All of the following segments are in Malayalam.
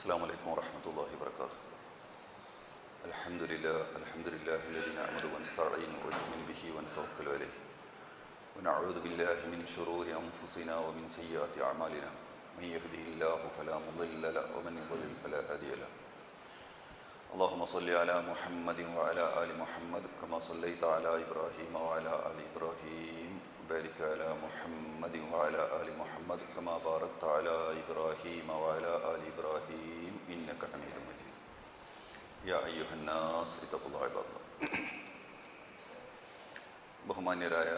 السلام عليكم ورحمة الله وبركاته. الحمد لله الذي نعمد ونستعين ونؤمن به ونتوكل عليه ونعوذ بالله من شرور أنفسنا ومن سيئات أعمالنا من يهده الله فلا مضل له ومن يضلل فلا هادي له. اللهم صل على محمد وعلى آل محمد كما صليت على إبراهيم وعلى آل إبراهيم بارك على محمد وعلى آل محمد كما باركت على إبراهيم وعلى آل إبراهيم إنك حميد مجيد. يا أيها الناس اتقوا الله عباد الله. ബഹുമാന്യരായ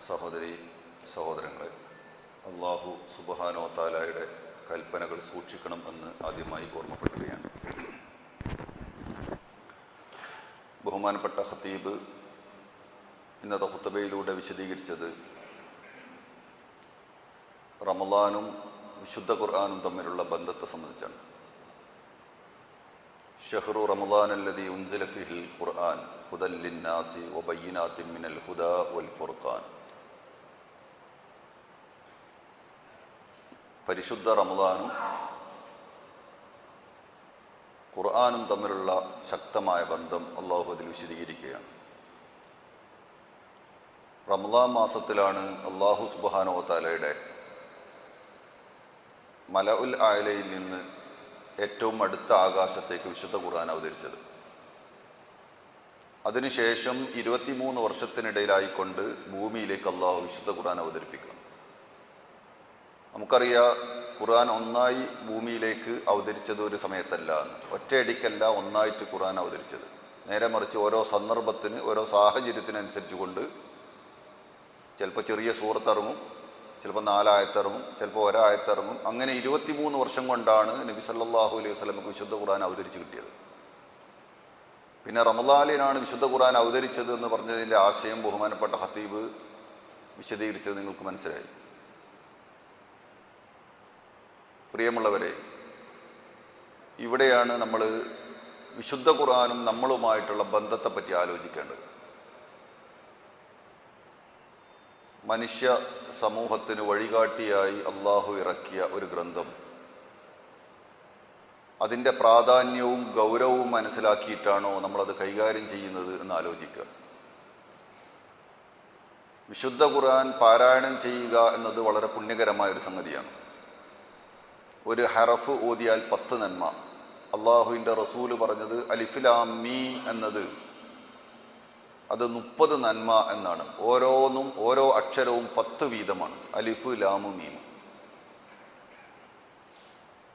സഹോദരി സഹോദരങ്ങളെ, അല്ലാഹു സുബ്ഹാനഹു വ തആലയുടെ കൽപ്പനകൾ സൂക്ഷിക്കണം എന്ന് ആദ്യമായി ഓർമ്മപ്പെടുത്തുകയാണ്. ബഹുമാനപ്പെട്ട ഖതീബ് ഇന്നത്തെ ഖുത്ബയിലൂടെ വിശദീകരിച്ചത് റമളാനും വിശുദ്ധ ഖുർആനും തമ്മിലുള്ള ബന്ധത്തെ സംബന്ധിച്ചാണ്. ഷഹ്റു റമളാൻ അല്ലദീ ഉൻസില ഫീഹിൽ ഖുർആൻ ഹുദൽ ലിന്നാസി വബയ്യിനാത്തിൻ മിനൽ ഹുദാ വൽ ഫുർഖാൻ. പരിശുദ്ധ റമളാനും ഖുർആനും തമ്മിലുള്ള ശക്തമായ ബന്ധം അള്ളാഹു അതിൽ വിശദീകരിക്കുകയാണ്. റമളാൻ മാസത്തിലാണ് അള്ളാഹു സുബ്ഹാനഹു വ തആലയുടെ മലഉൽ അഅലയിൽ നിന്ന് ഏറ്റവും അടുത്ത ആകാശത്തേക്ക് വിശുദ്ധ ഖുർആൻ അവതരിച്ചത്. അതിനുശേഷം 23 വർഷത്തിനിടയിലായിക്കൊണ്ട് ഭൂമിയിലേക്ക് അള്ളാഹു വിശുദ്ധ ഖുർആൻ അവതരിപ്പിക്കണം. നമുക്കറിയാം, ഖുർആൻ ഒന്നായി ഭൂമിയിലേക്ക് അവതരിച്ചത് ഒരു സമയത്തല്ല, ഒറ്റയടിക്കല്ല ഒന്നായിട്ട് ഖുർആൻ അവതരിച്ചത്. നേരെ മറിച്ച് ഓരോ സന്ദർഭത്തിന് ഓരോ സാഹചര്യത്തിനനുസരിച്ച് കൊണ്ട് ചിലപ്പോൾ ചെറിയ സൂറത്ത് ഇറങ്ങും, ചിലപ്പോൾ 4 ആയത്തിറങ്ങും, ചിലപ്പോൾ 1 ആയത്തിറങ്ങും. അങ്ങനെ 23 വർഷം കൊണ്ടാണ് നബി സല്ലല്ലാഹു അലൈഹി വസല്ലമക്ക് വിശുദ്ധ ഖുർആൻ അവതരിച്ച് കിട്ടിയത്. പിന്നെ റമളാനിലാണ് വിശുദ്ധ ഖുർആൻ അവതരിച്ചത് എന്ന് പറഞ്ഞതിൻ്റെ ആശയം ബഹുമാനപ്പെട്ട ഖതീബ് വിശദീകരിച്ചത് നിങ്ങൾക്ക് മനസ്സിലായി. പ്രിയമുള്ളവരെ, ഇവിടെയാണ് നമ്മൾ വിശുദ്ധ ഖുർആനും നമ്മളുമായിട്ടുള്ള ബന്ധത്തെപ്പറ്റി ആലോചിക്കേണ്ടത്. മനുഷ്യ സമൂഹത്തിന് വഴികാട്ടിയായി അള്ളാഹു ഇറക്കിയ ഒരു ഗ്രന്ഥം, അതിൻ്റെ പ്രാധാന്യവും ഗൗരവവും മനസ്സിലാക്കിയിട്ടാണോ നമ്മളത് കൈകാര്യം ചെയ്യുന്നത് എന്ന് ആലോചിക്കുക. വിശുദ്ധ ഖുർആൻ പാരായണം ചെയ്യുക എന്നത് വളരെ പുണ്യകരമായ ഒരു സംഗതിയാണ്. ഒരു ഹറഫ് ഓതിയാൽ 10 നന്മ. അള്ളാഹുവിൻ്റെ റസൂല് പറഞ്ഞത് അലിഫ് ലാം മീം എന്നത് അത് 30 നന്മ എന്നാണ്. ഓരോന്നും ഓരോ അക്ഷരവും 10 വീതമാണ്. അലിഫ് ലാമു മീം.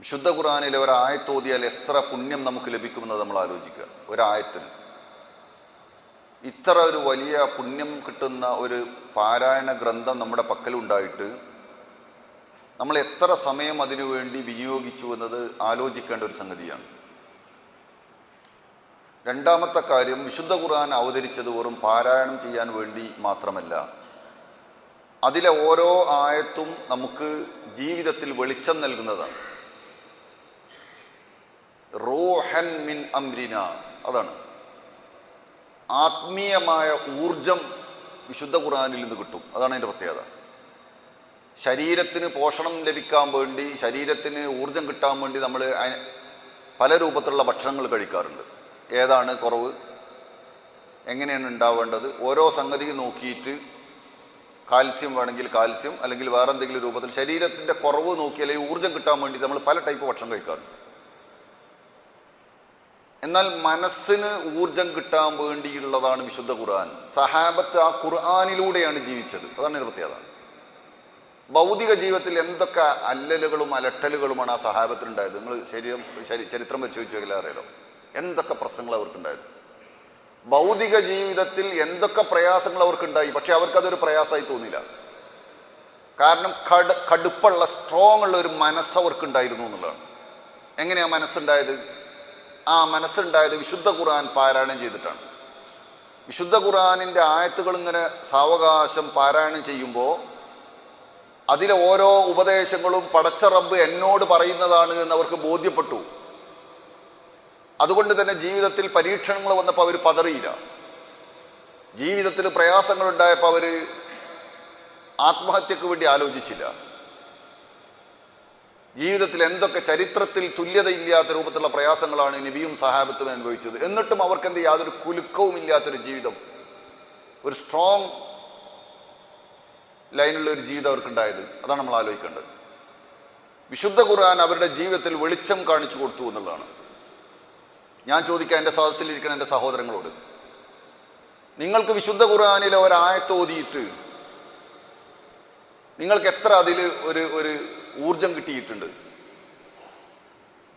വിശുദ്ധ ഖുർആനിലെ ഒരായത്ത് ഓതിയാൽ എത്ര പുണ്യം നമുക്ക് ലഭിക്കുമെന്ന് നമ്മൾ ആലോചിക്കുക. ഒരായത്തിന് ഇത്ര ഒരു വലിയ പുണ്യം കിട്ടുന്ന ഒരു പാരായണ ഗ്രന്ഥം നമ്മുടെ പക്കലുണ്ടായിട്ട് നമ്മൾ എത്ര സമയം അതിനു വേണ്ടി വിനിയോഗിച്ചു എന്നത് ആലോചിക്കേണ്ട ഒരു സംഗതിയാണ്. രണ്ടാമത്തെ കാര്യം, വിശുദ്ധ ഖുർആൻ അവതരിച്ചത് വെറും പാരായണം ചെയ്യാൻ വേണ്ടി മാത്രമല്ല, അതിലെ ഓരോ ആയത്തും നമുക്ക് ജീവിതത്തിൽ വെളിച്ചം നൽകുന്നതാണ്. റൂഹൻ മിൻ അംരിന, അതാണ് ആത്മീയമായ ഊർജം വിശുദ്ധ ഖുർആനിൽ നിന്ന് കിട്ടും. അതാണ് അതിൻ്റെ പ്രത്യേകത. ശരീരത്തിന് പോഷണം ലഭിക്കാൻ വേണ്ടി, ശരീരത്തിന് ഊർജം കിട്ടാൻ വേണ്ടി നമ്മൾ പല രൂപത്തിലുള്ള ഭക്ഷണങ്ങൾ കഴിക്കാറുണ്ട്. ഏതാണ് കുറവ്, എങ്ങനെയാണ് ഉണ്ടാവേണ്ടത്, ഓരോ സംഗതിയും നോക്കിയിട്ട് കാൽസ്യം വേണമെങ്കിൽ കാൽസ്യം, അല്ലെങ്കിൽ വേറെ എന്തെങ്കിലും രൂപത്തിൽ ശരീരത്തിൻ്റെ കുറവ് നോക്കി അല്ലെങ്കിൽ ഊർജം കിട്ടാൻ വേണ്ടി നമ്മൾ പല ടൈപ്പ് ഭക്ഷണം കഴിക്കാറുണ്ട്. എന്നാൽ മനസ്സിന് ഊർജം കിട്ടാൻ വേണ്ടിയുള്ളതാണ് വിശുദ്ധ ഖുർആൻ. സഹാബത്ത് ആ ഖുർആനിലൂടെയാണ് ജീവിച്ചത്. അതാണ് ഒരു പ്രത്യേകത. ഭൗതിക ജീവിതത്തിൽ എന്തൊക്കെ അല്ലലുകളും അലട്ടലുകളുമാണ് ആ സഹാബത്തിനുണ്ടായത്. നിങ്ങൾ ചരിത്രം പരിശോധിച്ചു നോക്കിയാൽ അറിയാലോ എന്തൊക്കെ പ്രശ്നങ്ങൾ അവർക്കുണ്ടായത്. ഭൗതിക ജീവിതത്തിൽ എന്തൊക്കെ പ്രയാസങ്ങൾ അവർക്കുണ്ടായി. പക്ഷെ അവർക്കതൊരു പ്രയാസമായി തോന്നില്ല. കാരണം കടുപ്പുള്ള സ്ട്രോങ് ഉള്ള ഒരു മനസ്സ് അവർക്കുണ്ടായിരുന്നു എന്നുള്ളതാണ്. എങ്ങനെയാ മനസ്സുണ്ടായത്? ആ മനസ്സുണ്ടായത് വിശുദ്ധ ഖുർആൻ പാരായണം ചെയ്തിട്ടാണ്. വിശുദ്ധ ഖുർആനിൻ്റെ ആയത്തുകൾ ഇങ്ങനെ സാവകാശം പാരായണം ചെയ്യുമ്പോൾ അതിലെ ഓരോ ഉപദേശങ്ങളും പടച്ച റബ്ബ് എന്നോട് പറയുന്നതാണ് എന്ന് അവർക്ക് ബോധ്യപ്പെട്ടു. അതുകൊണ്ട് തന്നെ ജീവിതത്തിൽ പരീക്ഷണങ്ങൾ വന്നപ്പോൾ അവർ പതറിയില്ല. ജീവിതത്തിൽ പ്രയാസങ്ങൾ ഉണ്ടായപ്പോൾ അവർ ആത്മഹത്യക്ക് വേണ്ടി ആലോചിച്ചില്ല. ജീവിതത്തിൽ എന്തൊക്കെ ചരിത്രത്തിൽ തുല്യതയില്ലാത്ത രൂപത്തിലുള്ള പ്രയാസങ്ങളാണ് നബിയും സഹാബത്തും അനുഭവിച്ചത്. എന്നിട്ടും അവർക്ക് യാതൊരു കുലുക്കവും ഇല്ലാത്തൊരു ജീവിതം, ഒരു സ്ട്രോങ് ലൈനുള്ള ഒരു ജീവിതം അവർക്കുണ്ടായത്. അതാണ് നമ്മൾ ആലോചിക്കേണ്ടത്. വിശുദ്ധ ഖുർആൻ അവരുടെ ജീവിതത്തിൽ വെളിച്ചം കാണിച്ചു കൊടുത്തു എന്നുള്ളതാണ്. ഞാൻ ചോദിക്കാം എൻ്റെ സദസ്സിലിരിക്കുന്ന എൻ്റെ സഹോദരങ്ങളോട്, നിങ്ങൾക്ക് വിശുദ്ധ ഖുർആനിലെ ഒരായത്ത് ഓതിയിട്ട് നിങ്ങൾക്ക് എത്ര അതിൽ ഒരു ഊർജം കിട്ടിയിട്ടുണ്ട്?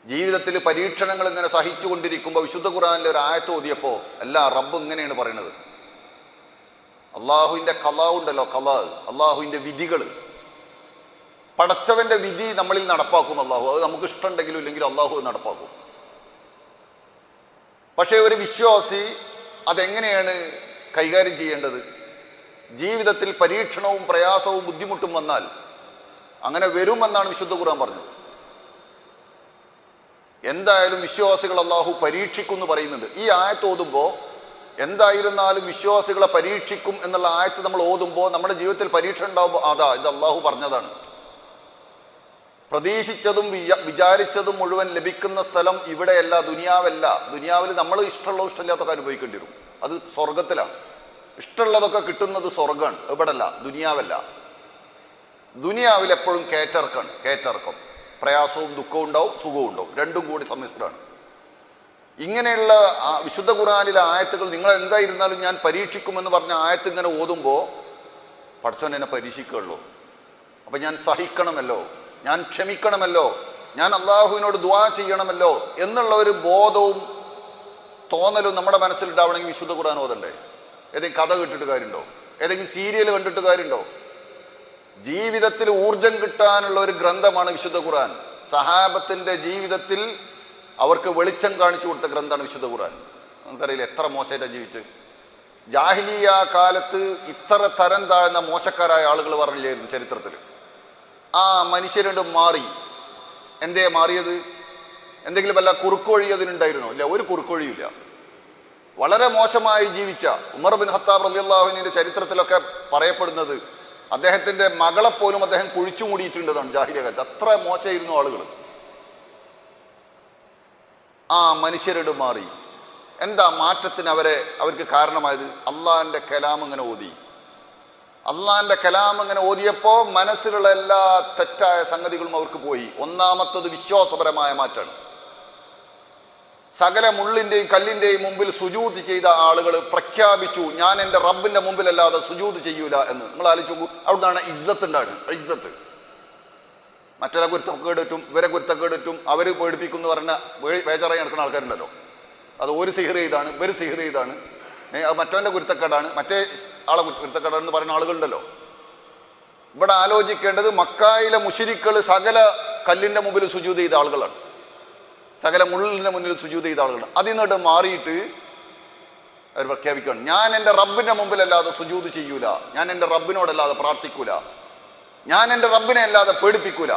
ജീവിതത്തിൽ പരീക്ഷണങ്ങൾ ഇങ്ങനെ സഹിച്ചുകൊണ്ടിരിക്കുമ്പോൾ വിശുദ്ധ ഖുർആനിലെ ഒരു ആയത്ത് ഓതിയപ്പോ അല്ല, റബ്ബ് ഇങ്ങനെയാണ് പറയുന്നത്. അള്ളാഹുവിന്റെ ഖലാ ഉണ്ടല്ലോ, ഖലാ, അള്ളാഹുവിന്റെ വിധികൾ, പടച്ചവന്റെ വിധി നമ്മളിൽ നടപ്പാക്കും അള്ളാഹു. അത് നമുക്ക് ഇഷ്ടമുണ്ടെങ്കിലും ഇല്ലെങ്കിലും അള്ളാഹു നടപ്പാക്കും. പക്ഷെ ഒരു വിശ്വാസി അതെങ്ങനെയാണ് കൈകാര്യം ചെയ്യേണ്ടത്? ജീവിതത്തിൽ പരീക്ഷണവും പ്രയാസവും ബുദ്ധിമുട്ടും വന്നാൽ അങ്ങനെ വരുമെന്നാണ് വിശുദ്ധ ഖുർആൻ പറഞ്ഞത്. എന്തായാലും വിശ്വാസികൾ അള്ളാഹു പരീക്ഷിക്കും എന്ന് പറയുന്നുണ്ട്. ഈ ആയത്ത് ഓതുമ്പോൾ എന്തായിരുന്നാലും വിശ്വാസികളെ പരീക്ഷിക്കും എന്നുള്ള ആയത്ത് നമ്മൾ ഓതുമ്പോൾ നമ്മുടെ ജീവിതത്തിൽ പരീക്ഷ ഉണ്ടാവുമ്പോൾ അതാ ഇത് അള്ളാഹു പറഞ്ഞതാണ്. പ്രതീക്ഷിച്ചതും വിചാരിച്ചതും മുഴുവൻ ലഭിക്കുന്ന സ്ഥലം ഇവിടെയല്ല, ദുനിയാവല്ല. ദുനിയാവിൽ നമ്മൾ ഇഷ്ടമുള്ള ഇഷ്ടമില്ലാത്തൊക്കെ അനുഭവിക്കേണ്ടി വരും. അത് സ്വർഗത്തിലാണ്. ഇഷ്ടമുള്ളതൊക്കെ കിട്ടുന്നത് സ്വർഗമാണ്, ഇവിടല്ല, ദുനിയാവല്ല. ദുനിയാവിൽ എപ്പോഴും കയറ്റിറക്കം, പ്രയാസവും ദുഃഖവും ഉണ്ടാവും, സുഖവും ഉണ്ടാവും, രണ്ടും കൂടി സമ്മിശ്രമാണ്. ഇങ്ങനെയുള്ള വിശുദ്ധ ഖുർആനിലെ ആയത്തുകൾ നിങ്ങൾ എന്തായിരുന്നാലും ഞാൻ പരീക്ഷിക്കുമെന്ന് പറഞ്ഞ ആയത്ത് ഇങ്ങനെ ഓതുമ്പോൾ പടച്ചോൻ എന്നെ പരീക്ഷിക്കുള്ളൂ, അപ്പൊ ഞാൻ സഹിക്കണമല്ലോ, ഞാൻ ക്ഷമിക്കണമല്ലോ, ഞാൻ അള്ളാഹുവിനോട് ദുആ ചെയ്യണമല്ലോ എന്നുള്ള ഒരു ബോധവും തോന്നലും നമ്മുടെ മനസ്സിലുണ്ടാവണമെങ്കിൽ വിശുദ്ധ ഖുർആൻ ഓതണ്ടേ? ഏതെങ്കിലും കഥ കേട്ടിട്ട് കാര്യമുണ്ടോ? ഏതെങ്കിലും സീരിയൽ കണ്ടിട്ട് കാര്യമുണ്ടോ? ജീവിതത്തിൽ ഊർജം കിട്ടാനുള്ള ഒരു ഗ്രന്ഥമാണ് വിശുദ്ധ ഖുർആൻ. സഹാബത്തിന്റെ ജീവിതത്തിൽ അവർക്ക് വെളിച്ചം കാണിച്ചു കൊടുത്ത ഗ്രന്ഥമാണ് വിശുദ്ധ ഖുർആൻ. നമുക്കറിയില്ല എത്ര മോശമായിട്ടാണ് ജീവിച്ച്. ജാഹിലിയ കാലത്ത് ഇത്ര തരം താഴ്ന്ന മോശക്കാരായ ആളുകൾ പറഞ്ഞില്ലായിരുന്നു ചരിത്രത്തിൽ. ആ മനുഷ്യരോട് മാറി. എന്തേ മാറിയത്? എന്തെങ്കിലും വല്ല കുറുക്കുവഴി അതിനുണ്ടായിരുന്നോ? ഇല്ല, ഒരു കുറുക്കുവഴിയില്ല. വളരെ മോശമായി ജീവിച്ച ഉമർ ബിൻ ഖത്താബ് റളിയല്ലാഹു അൻഹുവിന്റെ ചരിത്രത്തിലൊക്കെ പറയപ്പെടുന്നത് അദ്ദേഹത്തിന്റെ മകളെപ്പോലും അദ്ദേഹം കുഴിച്ചു മൂടിയിട്ടുണ്ടെന്നാണ് ജാഹിലിയ കാലത്ത്. അത്ര മോശമായിരുന്നു ആളുകൾ. ആ മനുഷ്യരോട് മാറി. എന്താ മാറ്റത്തിന് അവർക്ക് കാരണമായത്? അള്ളാഹിന്റെ കലാം ഇങ്ങനെ ഓതി. അള്ളാഹിന്റെ കലാം ഇങ്ങനെ ഓതിയപ്പോ മനസ്സിലുള്ള എല്ലാ തെറ്റായ സംഗതികളും അവർക്ക് പോയി. ഒന്നാമത്തത് വിശ്വാസപരമായ മാറ്റമാണ്. സകല മുള്ളിന്റെയും കല്ലിന്റെയും മുമ്പിൽ സുജൂദ് ചെയ്ത ആളുകൾ പ്രഖ്യാപിച്ചു, ഞാൻ എൻ്റെ റബ്ബിന്റെ മുമ്പിലല്ലാതെ സുജൂദ് ചെയ്യൂല എന്ന്. നിങ്ങൾ ആലോചിച്ച് നോക്കൂ, അവിടുന്നാണ് ഇസ്സത്ത് ഉണ്ടാകുന്നത്. ഇസ്സത്ത് മറ്റുള്ള കുരുത്തക്കേടുറ്റും ഇവരെ കുരുത്തക്കേടുറ്റും അവര് പേടിപ്പിക്കും എന്ന് പറഞ്ഞ ബേജാറായി നടക്കുന്ന ആൾക്കാരുണ്ടല്ലോ. അത് ഒരു സിഹിർ ചെയ്താണ്, ഇവര് സിഹിർ ചെയ്താണ്, അത് മറ്റവന്റെ കുരുത്തക്കേടാണ്, മറ്റേ ആളെ കുരുത്തക്കേടാണെന്ന് പറയുന്ന ആളുകളുണ്ടല്ലോ. ഇവിടെ ആലോചിക്കേണ്ടത് മക്കായിലെ മുശ്രിക്കുകൾ സകല കല്ലിന്റെ മുമ്പിൽ സുജൂദ് ചെയ്ത ആളുകളാണ്, സകല മുള്ളിന്റെ മുന്നിൽ സുജൂദ് ചെയ്ത ആളുകളാണ്. അതിൽ നിന്നിട്ട് മാറിയിട്ട് അവർ പ്രഖ്യാപിക്കുകയാണ്, ഞാൻ എൻ്റെ റബ്ബിന്റെ മുമ്പിലല്ലാതെ സുജൂദ് ചെയ്യൂല, ഞാൻ എൻ്റെ റബ്ബിനോടല്ലാതെ പ്രാർത്ഥിക്കൂല, ഞാൻ എൻ്റെ റബ്ബിനെ അല്ലാതെ പേടിപ്പിക്കൂല.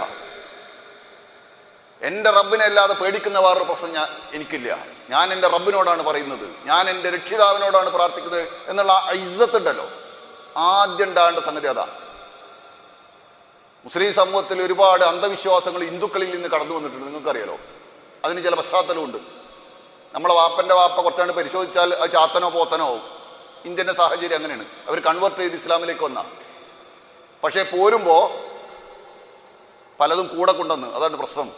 എൻ്റെ റബ്ബിനെ അല്ലാതെ പേടിക്കുന്ന വേറൊരു പ്രശ്നം എനിക്കില്ല. ഞാൻ എൻ്റെ റബ്ബിനോടാണ് പറയുന്നത്, ഞാൻ എൻ്റെ രക്ഷിതാവിനോടാണ് പ്രാർത്ഥിക്കുന്നത് എന്നുള്ള ഇസ്സത്ത് ഉണ്ടല്ലോ. ആദ്യം ഉണ്ടാകേണ്ട സംഗതി അതാ. മുസ്ലിം സമൂഹത്തിൽ ഒരുപാട് അന്ധവിശ്വാസങ്ങൾ ഹിന്ദുക്കളിൽ നിന്ന് കടന്നു വന്നിട്ടുണ്ട്, നിങ്ങൾക്കറിയാലോ. അതിന് ചില പശ്ചാത്തലമുണ്ട്. നമ്മളെ വാപ്പന്റെ വാപ്പ കുറച്ചാണ്ട് പരിശോധിച്ചാൽ അത് ചാത്തനോ പോത്തനോ ആവും. ഇന്ത്യന്റെ സാഹചര്യം അങ്ങനെയാണ്. അവർ കൺവേർട്ട് ചെയ്ത് ഇസ്ലാമിലേക്ക് വന്ന. പക്ഷെ പോരുമ്പോ പലതും കൂടെ കൊണ്ടുവന്ന്, അതാണ് പ്രശ്നം.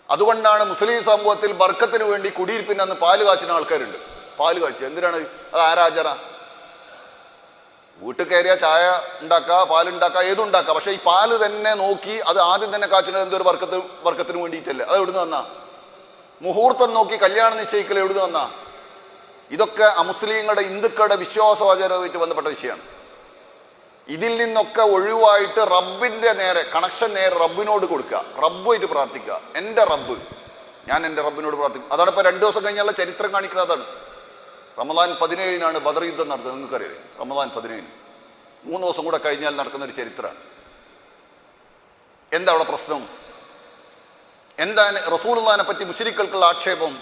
അതുകൊണ്ടാണ് മുസ്ലിം സമൂഹത്തിൽ ബർക്കത്തിന് വേണ്ടി കുടിയിരിപ്പിന് അന്ന് പാല് കാച്ചുന്ന ആൾക്കാരുണ്ട്. പാല് കാച്ചു എന്തിനാണ്? അത് ആരാചാര. വീട്ടിൽ കയറിയ ചായ ഉണ്ടാക്കുക, പാലുണ്ടാക്കുക, ഏതുണ്ടാക്കുക. പക്ഷെ ഈ പാല് തന്നെ നോക്കി അത് ആദ്യം തന്നെ കാച്ചുന്നത് എന്തൊരു വർക്കത്തിന് വേണ്ടിയിട്ടല്ലേ? അത് എവിടുന്ന് വന്നാ? മുഹൂർത്തം നോക്കി കല്യാണം നിശ്ചയിക്കൽ എവിടുന്ന് വന്നാ? ഇതൊക്കെ അമുസ്ലിങ്ങളുടെ ഹിന്ദുക്കളുടെ വിശ്വാസവാചാരവുമായിട്ട് ബന്ധപ്പെട്ട വിഷയമാണ്. ഇതിൽ നിന്നൊക്കെ ഒഴിവായിട്ട് റബ്ബിന്റെ നേരെ കണക്ഷൻ നേരെ റബ്ബിനോട് കൊടുക്കുക, റബ്ബുമായിട്ട് പ്രാർത്ഥിക്കുക. എൻ്റെ റബ്ബ്, ഞാൻ എൻ്റെ റബ്ബിനോട് പ്രാർത്ഥിക്കും. അതാണ് ഇപ്പൊ 2 ദിവസം കഴിഞ്ഞുള്ള ചരിത്രം കാണിക്കുന്നത്. അതാണ് റമദാൻ 17 ബദർ യുദ്ധം നടത്തുന്നത്, നിങ്ങൾക്കറിയാം. റമദാൻ 17 3 ദിവസം കൂടെ കഴിഞ്ഞാൽ നടക്കുന്ന ഒരു ചരിത്രമാണ്. എന്താ അവിടെ പ്രശ്നം? എന്താണ് റസൂലുള്ളാഹിനെ പറ്റി മുശ്രിക്കുകൾക്കുള്ള ആക്ഷേപം?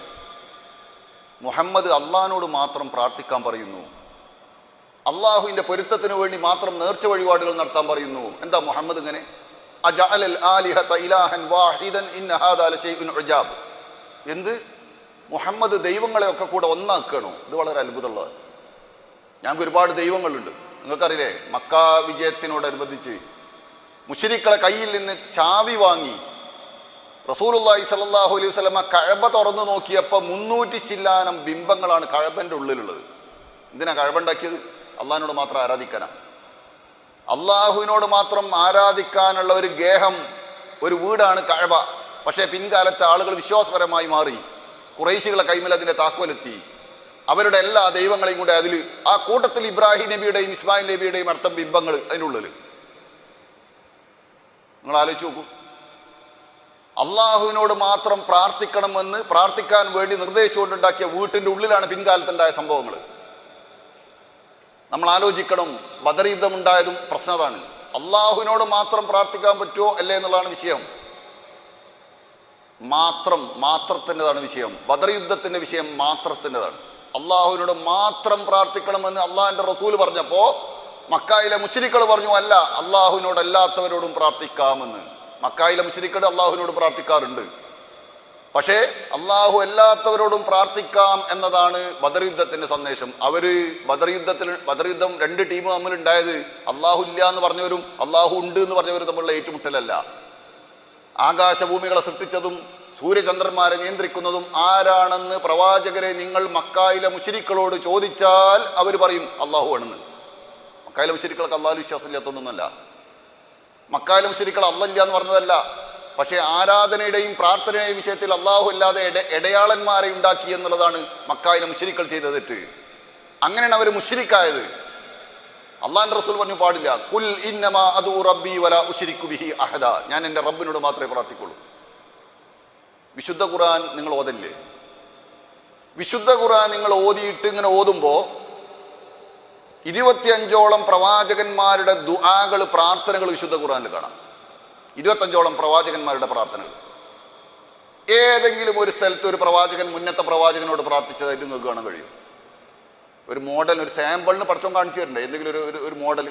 മുഹമ്മദ് അള്ളാഹിനോട് മാത്രം പ്രാർത്ഥിക്കാൻ പറയുന്നു, അള്ളാഹുവിന്റെ പൊരുത്തത്തിന് വേണ്ടി മാത്രം നേർച്ച വഴിപാടുകൾ നടത്താൻ പറയുന്നു. എന്താ മുഹമ്മദ് ഇങ്ങനെ? അജഅലൽ ആലിഹത ഇലാഹൻ വാഹിദൻ ഇന്ന ഹാദാ ലശൈഉൻ ഉജാബ്. എന്ത്? മുഹമ്മദ് ദൈവങ്ങളെ ഒക്കെ കൂടെ ഒന്നാക്കണോ? ഇത് വളരെ അത്ഭുതമുള്ളതാണ്. ഞങ്ങൾക്ക് ഒരുപാട് ദൈവങ്ങളുണ്ട്. നിങ്ങൾക്കറിയില്ലേ, മക്ക വിജയത്തിനോടനുബന്ധിച്ച് മുശ്രിക്കുകളെ കയ്യിൽ നിന്ന് ചാവി വാങ്ങി റസൂലുള്ളാഹി സ്വല്ലല്ലാഹു അലൈഹി വസല്ലമ കഅബ തുറന്നു നോക്കിയപ്പോൾ 300 ചില്ലാനം ബിംബങ്ങളാണ് കഅബന്റെ ഉള്ളിലുള്ളത്. എന്തിനാ കഅബ ഉണ്ടാക്കിയത്? അള്ളാഹിനോട് മാത്രം ആരാധിക്കാനാ. അള്ളാഹുവിനോട് മാത്രം ആരാധിക്കാനുള്ള ഒരു ഗേഹം, ഒരു വീടാണ് കഅബ. പക്ഷേ പിൻകാലത്ത് ആളുകൾ വിശ്വാസപരമായി മാറി. ഖുറൈശികളെ കൈമേൽ അതിന്റെ താക്കോലെത്തി. അവരുടെ എല്ലാ ദൈവങ്ങളെയും കൂടെ അതിൽ, ആ കൂട്ടത്തിൽ ഇബ്രാഹിം നബിയുടെയും ഇസ്മായിൽ നബിയുടെയും അർത്ഥം ബിംബങ്ങൾ അതിൻ്റെ ഉള്ളിൽ. നിങ്ങൾ ആലോചിച്ച് നോക്കൂ. അള്ളാഹുവിനോട് മാത്രം പ്രാർത്ഥിക്കണമെന്ന് പ്രാർത്ഥിക്കാൻ വേണ്ടി നിർദ്ദേശിച്ചുകൊണ്ടുണ്ടാക്കിയ വീട്ടിന്റെ ഉള്ളിലാണ് പിൻകാലത്തുണ്ടായ സംഭവങ്ങൾ. നമ്മൾ ആലോചിക്കണം. ബദർ യുദ്ധം ഉണ്ടായതും പ്രശ്നതാണ്. അള്ളാഹുവിനോട് മാത്രം പ്രാർത്ഥിക്കാൻ പറ്റുമോ അല്ലേ എന്നുള്ളതാണ് വിഷയം. മാത്രത്തിൻ്റെതാണ് വിഷയം. ബദർ യുദ്ധത്തിന്റെ വിഷയം മാത്രത്തിൻ്റെതാണ്. അള്ളാഹുവിനോട് മാത്രം പ്രാർത്ഥിക്കണമെന്ന് അള്ളാഹിന്റെ റസൂൽ പറഞ്ഞപ്പോ മക്കായിലെ മുശ്രിക്കുകൾ പറഞ്ഞു, അല്ല, അള്ളാഹുവിനോട് അല്ലാത്തവരോടും പ്രാർത്ഥിക്കാമെന്ന്. മക്കായിലെ മുശ്രിക്കുകൾ അള്ളാഹുവിനോട് പ്രാർത്ഥിക്കാറുണ്ട്. പക്ഷേ അള്ളാഹു അല്ലാത്തവരോടും പ്രാർത്ഥിക്കാം എന്നതാണ് ബദർ യുദ്ധത്തിന്റെ സന്ദേശം. ബദർ യുദ്ധം 2 ടീം തമ്മിലുണ്ടായത് അള്ളാഹു ഇല്ല എന്ന് പറഞ്ഞവരും അള്ളാഹു ഉണ്ട് എന്ന് പറഞ്ഞവരും തമ്മിലുള്ള ഏറ്റുമുട്ടലല്ല. ആകാശഭൂമികളെ സൃഷ്ടിച്ചതും സൂര്യചന്ദ്രന്മാരെ നിയന്ത്രിക്കുന്നതും ആരാണെന്ന് പ്രവാചകരെ നിങ്ങൾ മക്കായിലെ മുശ്രിക്കുകളോട് ചോദിച്ചാൽ അവർ പറയും അള്ളാഹു ആണെന്ന്. മക്കായിലെ മുശ്രിക്കുകൾക്ക് അള്ളാഹു വിശ്വാസമില്ലാത്തതൊന്നുമല്ല. മക്കായിലെ മുശ്രിക്കുകൾ അള്ളാഹ് ഇല്ല എന്ന് പറഞ്ഞതല്ല. പക്ഷെ ആരാധനയുടെയും പ്രാർത്ഥനയുടെയും വിഷയത്തിൽ അള്ളാഹു അല്ലാതെ ഇടയാളന്മാരെ ഉണ്ടാക്കി എന്നുള്ളതാണ് മക്കായിലെ മുശ്രിക്കുകൾ ചെയ്ത തെറ്റ്. അങ്ങനെയാണ് അവർ മുശ്രിക്കായത്. അള്ളാഹിന്റെ റസൂൽ പറഞ്ഞു പാടില്ല. കുൽ ഇന്നമാ അദു റബ്ബി വലാ ഉശ്രികു ബിഹി അഹദ. ഞാൻ എൻ്റെ റബ്ബിനോട് മാത്രമേ പ്രാർത്ഥിക്കുള്ളൂ. വിശുദ്ധ ഖുർആൻ നിങ്ങൾ ഓതല്ലേ? വിശുദ്ധ ഖുർആൻ നിങ്ങൾ ഓതിയിട്ട് ഇങ്ങനെ ഓതുമ്പോ 25ഓളം പ്രവാചകന്മാരുടെ ദുആകൾ, പ്രാർത്ഥനകൾ വിശുദ്ധ ഖുർആനിൽ കാണാം. 25ഓളം പ്രവാചകന്മാരുടെ പ്രാർത്ഥനകൾ. ഏതെങ്കിലും ഒരു സ്ഥലത്ത് ഒരു പ്രവാചകൻ മുന്നത്തെ പ്രവാചകനോട് പ്രാർത്ഥിച്ചതായിട്ട് നിങ്ങൾക്ക് കാണാൻ കഴിയും? ഒരു മോഡൽ, ഒരു സാമ്പിളിന് പടച്ചോൻ കാണിച്ചു തരണ്ടേ? എന്തെങ്കിലും ഒരു മോഡൽ.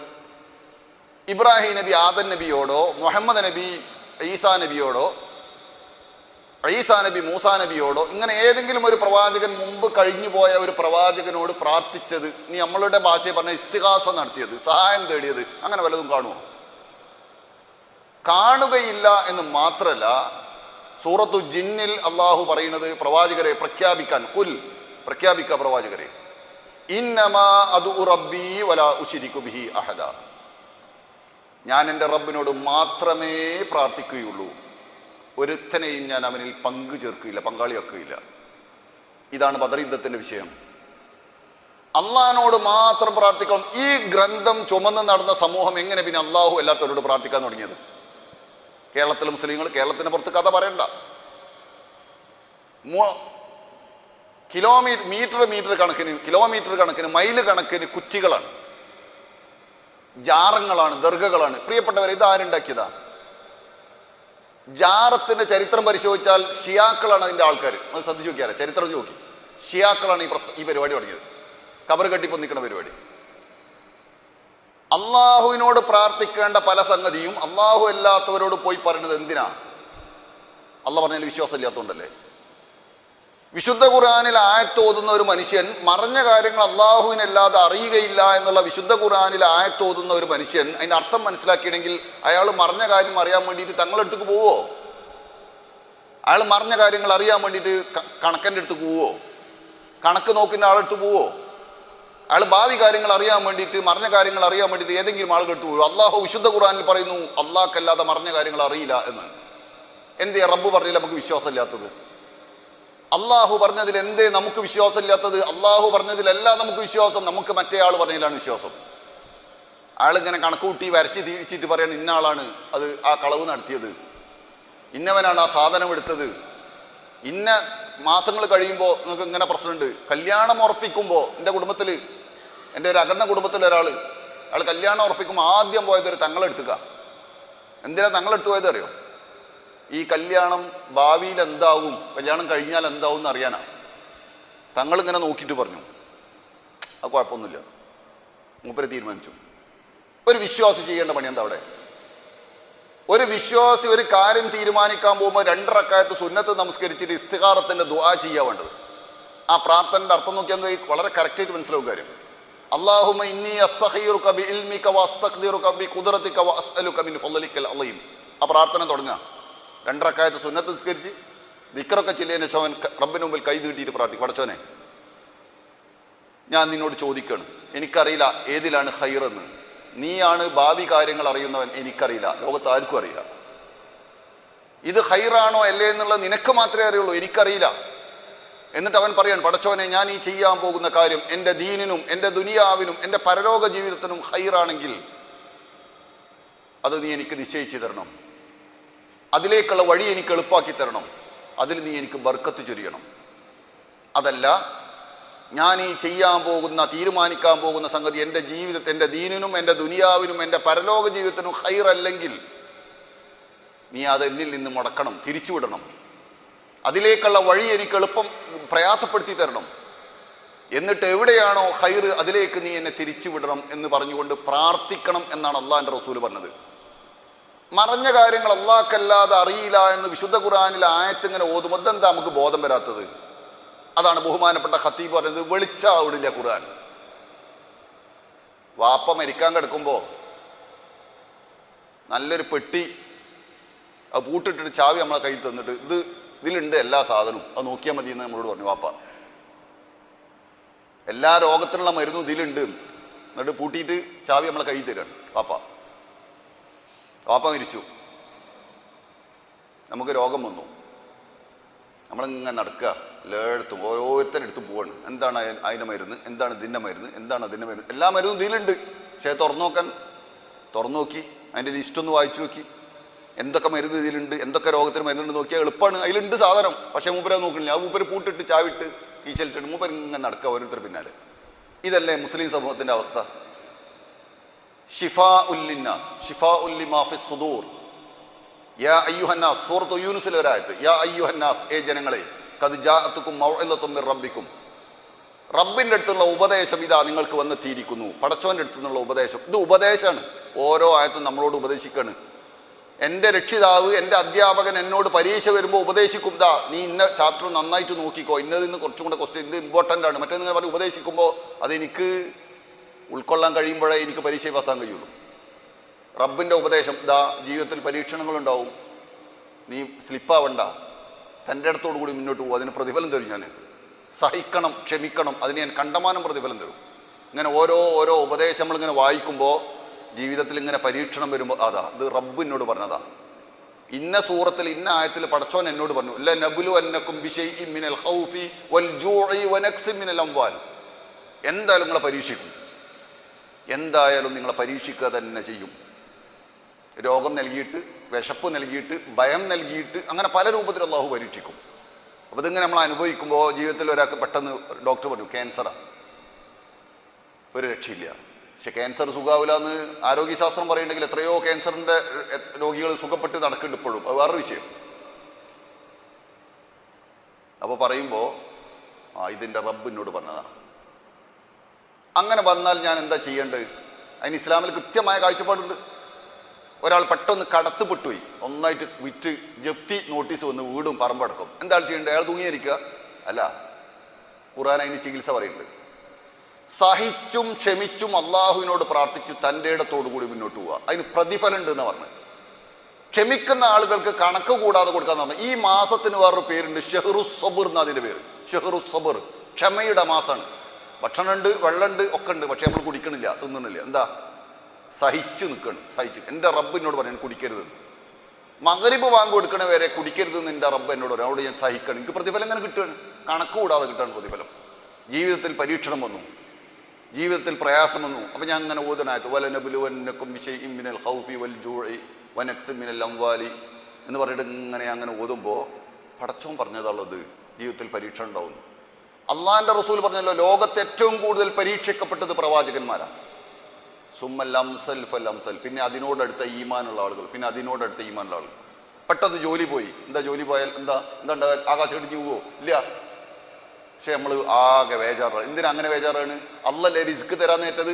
ഇബ്രാഹിം നബി ആദം നബിയോടോ, മുഹമ്മദ് നബി ഈസാ നബിയോടോ, ഈസാ നബി മൂസാ നബിയോടോ, ഇങ്ങനെ ഏതെങ്കിലും ഒരു പ്രവാചകൻ മുമ്പ് കഴിഞ്ഞു പോയ ഒരു പ്രവാചകനോട് പ്രാർത്ഥിച്ചത്, ഇനി നമ്മളുടെ ഭാഷയെ പറഞ്ഞ ഇസ്തിഗാസ നടത്തിയത്, സഹായം തേടിയത്, അങ്ങനെ വല്ലതും കാണുമോ? കാണുകയില്ല എന്ന് മാത്രല്ല, സൂറത്തു ജിന്നിൽ അള്ളാഹു പറയുന്നത് പ്രവാചകരെ പ്രഖ്യാപിക്കാൻ, കുൽ, പ്രഖ്യാപിക്ക പ്രവാചകരെ, ഇന്നമാ അദു റബ്ബി വലാ ഉശ്രികു ബിഹി അഹദ. ഞാൻ എൻ്റെ റബ്ബിനോട് മാത്രമേ പ്രാർത്ഥിക്കുകയുള്ളൂ, ഒരുത്തനെയും ഞാൻ അവനിൽ പങ്കു ചേർക്കുകയില്ല, പങ്കാളിയാക്കുകയില്ല. ഇതാണ് ബദർ യുദ്ധത്തിന്റെ വിഷയം. അള്ളാഹിനോട് മാത്രം പ്രാർത്ഥിക്കണം. ഈ ഗ്രന്ഥം ചുമന്ന് നടന്ന സമൂഹം എങ്ങനെ പിന്നെ അള്ളാഹു അല്ലാത്തവരോട് പ്രാർത്ഥിക്കാൻ തുടങ്ങിയത്? കേരളത്തിലെ മുസ്ലിങ്ങൾ, കേരളത്തിന് പുറത്ത് കഥ പറയണ്ട. കിലോമീറ്റർ കണക്കിന് മൈല് കണക്കിന് കുറ്റികളാണ്, ജാറങ്ങളാണ്, ദർഗകളാണ്. പ്രിയപ്പെട്ടവരെ, ഇത് ആരുണ്ടാക്കിയതാ? ജാറത്തിന്റെ ചരിത്രം പരിശോധിച്ചാൽ ഷിയാക്കളാണ് അതിന്റെ ആൾക്കാർ. അത് ശ്രദ്ധിച്ചു നോക്കിയാലേ, ചരിത്രം നോക്കി. ഷിയാക്കളാണ് ഈ പരിപാടി തുടങ്ങിയത്, കബർ കെട്ടിപ്പൊന്നിക്കണ പരിപാടി. അള്ളാഹുവിനോട് പ്രാർത്ഥിക്കേണ്ട പല സംഗതിയും അള്ളാഹു അല്ലാത്തവരോട് പോയി പറയുന്നത് എന്തിനാ? അള്ളാഹ് പറഞ്ഞാൽ വിശ്വാസം ഇല്ലാത്തതുകൊണ്ടല്ലേ? വിശുദ്ധ ഖുർആനിൽ ആയത്ത് ഓതുന്ന ഒരു മനുഷ്യൻ മറഞ്ഞ കാര്യങ്ങൾ അള്ളാഹുവിനല്ലാതെ അറിയുകയില്ല എന്നുള്ള വിശുദ്ധ ഖുർആനിൽ ആയത്ത് ഓതുന്ന ഒരു മനുഷ്യൻ അതിന്റെ അർത്ഥം മനസ്സിലാക്കിയെങ്കിൽ അയാൾ മറഞ്ഞ കാര്യം അറിയാൻ വേണ്ടിയിട്ട് തങ്ങളടുത്തേക്ക് പോവോ? അയാൾ മറഞ്ഞ കാര്യങ്ങൾ അറിയാൻ വേണ്ടിയിട്ട് കണക്കൻ്റെ അടുത്ത് പോവോ? കണക്ക് നോക്കുന്ന ആളെടുത്ത് പോവോ? അയാൾ ഭാവി കാര്യങ്ങൾ അറിയാൻ വേണ്ടിയിട്ട്, മറഞ്ഞ കാര്യങ്ങൾ അറിയാൻ വേണ്ടിയിട്ട് ഏതെങ്കിലും ആളുകൾക്ക് പോവോ? അള്ളാഹു വിശുദ്ധ ഖുർആനിൽ പറയുന്നു അള്ളാഹ്ക്കല്ലാതെ മറഞ്ഞ കാര്യങ്ങൾ അറിയില്ല എന്ന്. എന്തേ റബ്ബ് പറഞ്ഞില്ല നമുക്ക് വിശ്വാസമില്ലാത്തത്? അള്ളാഹു പറഞ്ഞതിൽ എന്തേ നമുക്ക് വിശ്വാസമില്ലാത്തത്? അള്ളാഹു പറഞ്ഞതിലല്ല നമുക്ക് വിശ്വാസം, നമുക്ക് മറ്റേ ആൾ പറഞ്ഞതിലാണ് വിശ്വാസം. അയാളിങ്ങനെ കണക്കൂട്ടി വരച്ച് തിരിച്ചിട്ട് പറയാൻ ഇന്ന ആളാണ് അത് ആ കളവ് നടത്തിയത്, ഇന്നവനാണ് ആ സാധനം എടുത്തത്. ഇന്ന മാസങ്ങൾ കഴിയുമ്പോൾ നിങ്ങൾക്ക് ഇങ്ങനെ പ്രശ്നമുണ്ട്. കല്യാണം ഉറപ്പിക്കുമ്പോൾ എൻ്റെ കുടുംബത്തിൽ, എൻ്റെ ഒരു അകന്ന കുടുംബത്തിൽ അയാൾ കല്യാണം ഉറപ്പിക്കുമ്പോൾ ആദ്യം പോയത് ഒരു തങ്ങളെടുത്തുക. എന്തിനാ തങ്ങളെടുത്ത് പോയത് അറിയോ? ഈ കല്യാണം ഭാവിയിൽ എന്താവും, കല്യാണം കഴിഞ്ഞാൽ എന്താവും എന്ന് അറിയാനാണ്. തങ്ങളിങ്ങനെ നോക്കിയിട്ട് പറഞ്ഞു അത് കുഴപ്പമൊന്നുമില്ല, മൂപ്പര് തീരുമാനിച്ചു. ഒരു വിശ്വാസി ചെയ്യേണ്ട പണി എന്താ അവിടെ? ഒരു വിശ്വാസി ഒരു കാര്യം തീരുമാനിക്കാൻ പോകുമ്പോൾ 2 റക്അത്ത് സുന്നത്ത് നമസ്കരിച്ചിട്ട് ഇസ്തിഖാറത്തിന്റെ ദുആ ചെയ്യാ വേണ്ടത്. ആ പ്രാർത്ഥനയുടെ അർത്ഥം നോക്കിയാൽ വളരെ കറക്റ്റായിട്ട് മനസ്സിലാവും കാര്യം. അല്ലാഹുമ്മ ഇന്നി അസ്തഖീറുക ബിഇൽമിക വഅസ്തഖ്ദിറുക ബിഖുദ്റതിക വഅസ്അലുക മിൻ ഫളലിക്കൽ അളീം. ആ പ്രാർത്ഥന തുടങ്ങുക. 2 റക്അത്ത് സുന്നത്ത് നിസ്കരിച്ച് ദിക്റൊക്കെ ചൊല്ലിയതിന് ശേഷം റബ്ബിന് മുമ്പിൽ കൈ നീട്ടിയിട്ട് പ്രാർത്ഥിക്കും. പടച്ചോനെ, ഞാൻ നിന്നോട് ചോദിക്കണം, എനിക്കറിയില്ല ഏതിലാണ് ഖൈറെന്ന്. നീയാണ് ഭാവി കാര്യങ്ങൾ അറിയുന്നവൻ, എനിക്കറിയില്ല, ലോകത്ത് ആർക്കും അറിയില്ല. ഇത് ഖൈറാണോ അല്ലേ എന്നുള്ളത് നിനക്ക് മാത്രമേ അറിയുള്ളൂ, എനിക്കറിയില്ല. എന്നിട്ട് അവൻ പറയാൻ, പടച്ചോനെ, ഞാൻ ഈ ചെയ്യാൻ പോകുന്ന കാര്യം എൻ്റെ ദീനിനും എൻ്റെ ദുനിയാവിനും എൻ്റെ പരലോക ജീവിതത്തിനും ഖൈറാണെങ്കിൽ അത് നീ എനിക്ക് നിശ്ചയിച്ചു തരണം. അതിലേക്കുള്ള വഴി എനിക്ക് എളുപ്പാക്കി തരണം. അതിൽ നീ എനിക്ക് ബർക്കത്ത് ചൊരിയണം. അതല്ല, ഞാൻ ഈ ചെയ്യാൻ പോകുന്ന തീരുമാനിക്കാൻ പോകുന്ന സംഗതി എൻ്റെ ജീവിതത്തിൽ എൻ്റെ ദീനിനും എൻ്റെ ദുനിയാവിനും എൻ്റെ പരലോക ജീവിതത്തിനും ഖൈറല്ലെങ്കിൽ നീ അത് എന്നിൽ നിന്ന് മുടക്കണം, തിരിച്ചുവിടണം. അതിലേക്കുള്ള വഴി എനിക്ക് എളുപ്പം പ്രയാസപ്പെടുത്തി തരണം. എന്നിട്ട് എവിടെയാണോ ഖൈർ അതിലേക്ക് നീ എന്നെ തിരിച്ചുവിടണം എന്ന് പറഞ്ഞുകൊണ്ട് പ്രാർത്ഥിക്കണം എന്നാണ് അള്ളാഹിന്റെ റസൂൽ പറഞ്ഞത്. മറഞ്ഞ കാര്യങ്ങൾ അള്ളാഹ്ക്കല്ലാതെ അറിയില്ല എന്ന് വിശുദ്ധ ഖുർആനിലെ ആയത്ത് ഇങ്ങനെ ഓതുമ്പോൾ അതെന്താ നമുക്ക് ബോധം വരാത്തത്? അതാണ് ബഹുമാനപ്പെട്ട ഖത്തീബ് പറയുന്നത്, വെളിച്ചാവിടില്ല ഖുർആൻ. വാപ്പ മരിക്കാൻ കിടക്കുമ്പോ നല്ലൊരു പെട്ടി അത് പൂട്ടിട്ടിട്ട് ചാവി നമ്മളെ കയ്യിൽ തന്നിട്ട് ഇതിലുണ്ട് എല്ലാ സാധനവും, അത് നോക്കിയാൽ മതി എന്ന് നമ്മളോട് പറഞ്ഞു വാപ്പ. എല്ലാ രോഗത്തിനുള്ള മരുന്നും ഇതിലുണ്ട്. എന്നിട്ട് പൂട്ടിയിട്ട് ചാവി നമ്മളെ കയ്യിൽ തരാണ് വാപ്പ. വാപ്പ മരിച്ചു, നമുക്ക് രോഗം വന്നു, നമ്മളിങ്ങനെ നടക്കുക, എല്ലായിടത്തും ഓരോരുത്തരെടുത്തും പോവാണ്. എന്താണ് അതിൻ്റെ മരുന്ന്, എന്താണ് ഇതിൻ്റെ മരുന്ന്, എന്താണ് അതിൻ്റെ മരുന്ന്, എല്ലാ മരുന്നും ഇതിലുണ്ട്. പക്ഷേ തുറന്നു നോക്കി അതിൻ്റെ ലിസ്റ്റ് ഒന്ന് വായിച്ചു നോക്കി, എന്തൊക്കെ മരുന്ന് ഇതിലുണ്ട്, എന്തൊക്കെ രോഗത്തിന് മരുന്നുണ്ട് നോക്കിയാൽ എളുപ്പമാണ്, അതിലുണ്ട് സാധനം. പക്ഷെ മൂപ്പരെ നോക്കണില്ല. ആ മൂപ്പര് പൂട്ടിട്ട് ചാവിട്ട് കീശലിട്ടിട്ട് മൂപ്പര് ഇങ്ങനെ നടക്കുക ഓരോരുത്തർ പിന്നാലെ. ഇതല്ലേ മുസ്ലിം സമൂഹത്തിന്റെ അവസ്ഥ? ഷിഫാഉൽ ലിന്നാസ്, ഷിഫാഉൽ ലിമാ ഫിസ് സുദൂർ. യാ അയ്യുഹന്നാസ്, സൂറത്ത് യൂനുസിലെ ഒരായത്ത്, യാ അയ്യുഹന്നാസ്, ഏ ജനങ്ങളെ, ഖദ് ജാഅതുകും മൗഇദത്തും മിർ റബ്ബിക്കും, റബ്ബിന്റെ അടുത്തുള്ള ഉപദേശം ഇതാ നിങ്ങൾക്ക് വന്നെത്തിയിരിക്കുന്നു. പടച്ചോന്റെ അടുത്തു നിന്നുള്ള ഉപദേശം. ഇത് ഉപദേശമാണ്. ഓരോ ആയത്തും നമ്മളോട് ഉപദേശിക്കാണ്. എൻ്റെ രക്ഷിതാവ്, എൻ്റെ അധ്യാപകൻ എന്നോട് പരീക്ഷ വരുമ്പോൾ ഉപദേശിക്കും, ദാ നീ ഇന്ന ചാപ്റ്റർ നന്നായിട്ട് നോക്കിക്കോ, ഇന്നതിന് കുറച്ചും കൂടെ ക്വസ്റ്റ്യൻ, ഇത് ഇമ്പോർട്ടൻ്റ് ആണ്, മറ്റേ നിങ്ങൾ പറഞ്ഞ് ഉപദേശിക്കുമ്പോൾ അതെനിക്ക് ഉൾക്കൊള്ളാൻ കഴിയുമ്പോഴേ എനിക്ക് പരീക്ഷ പാസ്സാൻ കഴിയുള്ളൂ. റബ്ബിന്റെ ഉപദേശം, ദാ ജീവിതത്തിൽ പരീക്ഷണങ്ങളുണ്ടാവും, നീ സ്ലിപ്പാവണ്ട, തൻ്റെ അടുത്തോടു കൂടി മുന്നോട്ട് പോകും, അതിന് പ്രതിഫലം തരും ഞാൻ. സഹിക്കണം, ക്ഷമിക്കണം, അതിന് ഞാൻ കണ്ടമാനം പ്രതിഫലം തരും. ഇങ്ങനെ ഓരോ ഉപദേശം നമ്മളിങ്ങനെ വായിക്കുമ്പോൾ ജീവിതത്തിൽ ഇങ്ങനെ പരീക്ഷണം വരുമ്പോൾ അതാ ഇത് റബ്ബ് എന്നോട് പറഞ്ഞതാ. ഇന്ന സൂറത്തിൽ ഇന്ന ആയത്തിൽ പടച്ചോൻ എന്നോട് പറഞ്ഞു, ലനബ്ലു അന്നകും ബിശൈഇൻ മിനൽ ഖൗഫി വൽ ജൂഇ വനക്സിൻ മിനൽ അംവാൽ. എന്തായാലും നിങ്ങളെ പരീക്ഷിക്കും, എന്തായാലും നിങ്ങളെ പരീക്ഷിക്കുക തന്നെ ചെയ്യും. രോഗം നൽകിയിട്ട്, വിശപ്പ് നൽകിയിട്ട്, ഭയം നൽകിയിട്ട്, അങ്ങനെ പല രൂപത്തിൽ അള്ളാഹു പരീക്ഷിക്കും. അപ്പൊ ഇതിങ്ങനെ നമ്മൾ അനുഭവിക്കുമ്പോൾ ജീവിതത്തിൽ ഒരാൾക്ക് പെട്ടെന്ന് ഡോക്ടർ പറഞ്ഞു ക്യാൻസറാ, ഒരു രക്ഷയില്ല. പക്ഷെ ക്യാൻസർ സുഖാവില്ല എന്ന് ആരോഗ്യശാസ്ത്രം പറയുന്നുണ്ടെങ്കിൽ എത്രയോ ക്യാൻസറിന്റെ രോഗികൾ സുഖപ്പെട്ട് നടക്കുന്നുണ്ട് ഇപ്പോഴും. അത് വേറൊരു വിഷയം. അപ്പൊ പറയുമ്പോ ഇതിന്റെ റബ്ബ് എന്നോട് പറഞ്ഞതാ. അങ്ങനെ വന്നാൽ ഞാൻ എന്താ ചെയ്യേണ്ടത്? അതിന് ഇസ്ലാമിൽ കൃത്യമായ കാഴ്ചപ്പാടുണ്ട്. ഒരാൾ പെട്ടെന്ന് കടത്തുപെട്ടുപോയി, ഒന്നായിട്ട് വിറ്റ് ജപ്തി നോട്ടീസ് വന്ന് വീടും പറമ്പടക്കും, എന്താണ് ചെയ്യേണ്ടത്? അയാൾ തൂങ്ങിയിരിക്കുക അല്ല, ഖുർആൻ അതിന് ചികിത്സ പറയുന്നുണ്ട്. സഹിച്ചും ക്ഷമിച്ചും അള്ളാഹുവിനോട് പ്രാർത്ഥിച്ചു തൻ്റെ ഇടത്തോടു കൂടി മുന്നോട്ട് പോവുക, അതിന് പ്രതിഫലം ഉണ്ട് എന്ന് പറഞ്ഞു. ക്ഷമിക്കുന്ന ആളുകൾക്ക് കണക്ക് കൂടാതെ കൊടുക്കാന്ന് പറഞ്ഞു. ഈ മാസത്തിന് വേറൊരു പേരുണ്ട്, ഷെഹ്റുസ് സബർ എന്ന അതിന്റെ പേര്. ഷെഹ്റുസ് സബർ, ക്ഷമയുടെ മാസമാണ്. ഭക്ഷണമുണ്ട്, വെള്ളമുണ്ട്, ഒക്കെ ഉണ്ട്, പക്ഷെ നമ്മൾ കുടിക്കണില്ല, തിന്നണില്ല. എന്താ? സഹിച്ചു നിൽക്കണം. സഹിച്ചു. എൻ്റെ റബ്ബ് എന്നോട് പറഞ്ഞു കുടിക്കരുത്. മഗ്രിബ് വാങ്ങി കൊടുക്കണ വരെ കുടിക്കരുതെന്ന് എൻ്റെ റബ്ബ് എന്നോട് പറഞ്ഞു. അവിടെ ഞാൻ സഹിക്കണം. എനിക്ക് പ്രതിഫലം ഇങ്ങനെ കിട്ടുകയാണ്, കണക്ക് കൂടാതെ കിട്ടാണ് പ്രതിഫലം. ജീവിതത്തിൽ പരീക്ഷണം വന്നു, ജീവിതത്തിൽ പ്രയാസം വന്നു. അപ്പൊ ഞാൻ അങ്ങനെ ഓതനായിട്ട് വലനബ്ലുവന്നകും ബിശൈഇൻ മിനൽ ഖൗഫി വൽ ജൂഇ വനക്സിൻ മിനൽ അംവാലി എന്ന് പറഞ്ഞിട്ട് ഇങ്ങനെ അങ്ങനെ ഓതുമ്പോൾ പടച്ചോൻ പറഞ്ഞതാണുള്ളത്, ജീവിതത്തിൽ പരീക്ഷ ഉണ്ടാവുന്നു. അള്ളാഹിന്റെ റസൂൽ പറഞ്ഞല്ലോ, ലോകത്ത് ഏറ്റവും കൂടുതൽ പരീക്ഷിക്കപ്പെട്ടത് പ്രവാചകന്മാരാണ്. സുമ്മൽ അംസൽ ഫൽ അംസൽ, പിന്നെ അതിനോടടുത്ത ഈമാനുള്ള ആളുകൾ, പിന്നെ അതിനോടടുത്ത ഈമാനുള്ള ആളുകൾ. പെട്ടെന്ന് ജോലി പോയി, എന്താ ജോലി പോയാൽ എന്താ ആകാശം ഇടിഞ്ഞു പോവോ? ഇല്ല. പക്ഷെ നമ്മൾ ആകെ വേജാറാണ്. എന്തിനാ അങ്ങനെ വേജാറാണ്? അള്ളല്ലേ റിസ്ക് തരാൻ നേറ്റത്.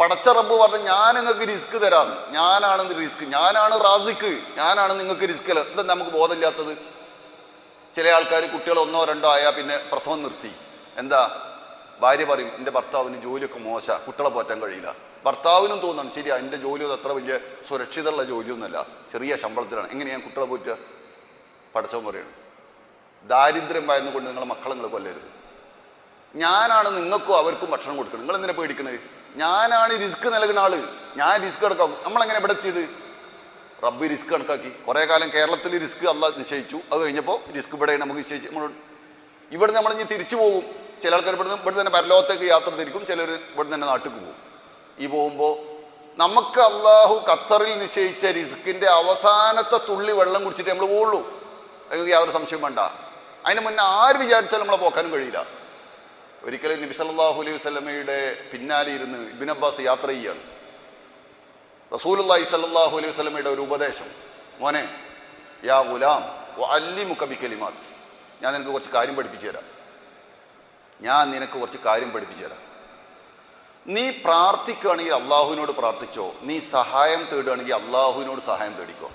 പടച്ച റബ്ബ് പറഞ്ഞു ഞാൻ നിങ്ങൾക്ക് റിസ്ക് തരാം, ഞാനാണ് റിസ്ക്, ഞാനാണ് റാസിക്ക്, ഞാനാണ് നിങ്ങൾക്ക് റിസ്ക്. എന്താ നമുക്ക് ബോധമില്ലാത്തത്? ചില ആൾക്കാർ കുട്ടികൾ 1 or 2 ആയാൽ പിന്നെ പ്രസവം നിർത്തി. എന്താ? ഭാര്യ പറയും എൻ്റെ ഭർത്താവിന് ജോലിയൊക്കെ മോശ, കുട്ടികളെ പോറ്റാൻ കഴിയില്ല. ഭർത്താവിനും തോന്നണം ശരിയാ, എൻ്റെ ജോലി അത്ര വലിയ സുരക്ഷിതമുള്ള ജോലിയൊന്നുമല്ല, ചെറിയ ശമ്പളത്തിലാണ്, എങ്ങനെ ഞാൻ കുട്ടികളെ പോറ്റുക? പടച്ചവൻ പറയണം ദാരിദ്ര്യം ഭയന്നുകൊണ്ട് നിങ്ങളെ മക്കളെ നിങ്ങൾ കൊല്ലരുത്, ഞാനാണ് നിങ്ങൾക്കും അവർക്കും ഭക്ഷണം കൊടുക്കണം, നിങ്ങൾ എന്തിനാ പേടിക്കണത്? ഞാനാണ് റിസ്ക് നൽകുന്ന ആള്, ഞാൻ റിസ്ക് കണക്കാക്കും. നമ്മളെങ്ങനെ ഇവിടെ എത്തിയത്? റബ്ബ് റിസ്ക് കണക്കാക്കി. കുറെ കാലം കേരളത്തിൽ റിസ്ക് അള്ളാഹ് നിശ്ചയിച്ചു, അത് കഴിഞ്ഞപ്പോൾ റിസ്ക് ഇവിടെ നമുക്ക് നിശ്ചയിച്ചു. ഇവിടെ നമ്മൾ ഇനി തിരിച്ചു പോകും. ചില ആൾക്കാർ ഇവിടെ തന്നെ പരലോകത്തേക്ക് യാത്ര തിരിക്കും, ചിലർ ഇവിടെ തന്നെ നാട്ടിലേക്ക് പോകും. ഈ പോകുമ്പോൾ നമുക്ക് അള്ളാഹു ഖത്തറിൽ നിശ്ചയിച്ച റിസ്കിന്റെ അവസാനത്തെ തുള്ളി വെള്ളം കുടിച്ചിട്ട് നമ്മൾ പോകുള്ളൂ. അതിന് യാതൊരു സംശയം വേണ്ട. അതിന് മുന്നേ ആര് വിചാരിച്ചാലും നമ്മളെ പോക്കാനും കഴിയില്ല. ഒരിക്കലും നബി സല്ലല്ലാഹു അലൈഹി വസല്ലമയുടെ പിന്നാലെ ഇരുന്ന് ഇബ്നു അബ്ബാസ് യാത്ര ചെയ്യാണ്. റസൂലുള്ളാഹി സ്വല്ലല്ലാഹു അലൈഹി വസല്ലമയുടെ ഒരു ഉപദേശം, മോനെ യാ ഗുലാം വഅല്ലിമുക ബികലിമാത്ത്, ഞാൻ നിനക്ക് കുറച്ച് കാര്യം പഠിപ്പിച്ചു തരാം, നീ പ്രാർത്ഥിക്കുകയാണെങ്കിൽ അള്ളാഹുവിനോട് പ്രാർത്ഥിച്ചോ, നീ സഹായം തേടുകയാണെങ്കിൽ അള്ളാഹുവിനോട് സഹായം തേടിക്കോ.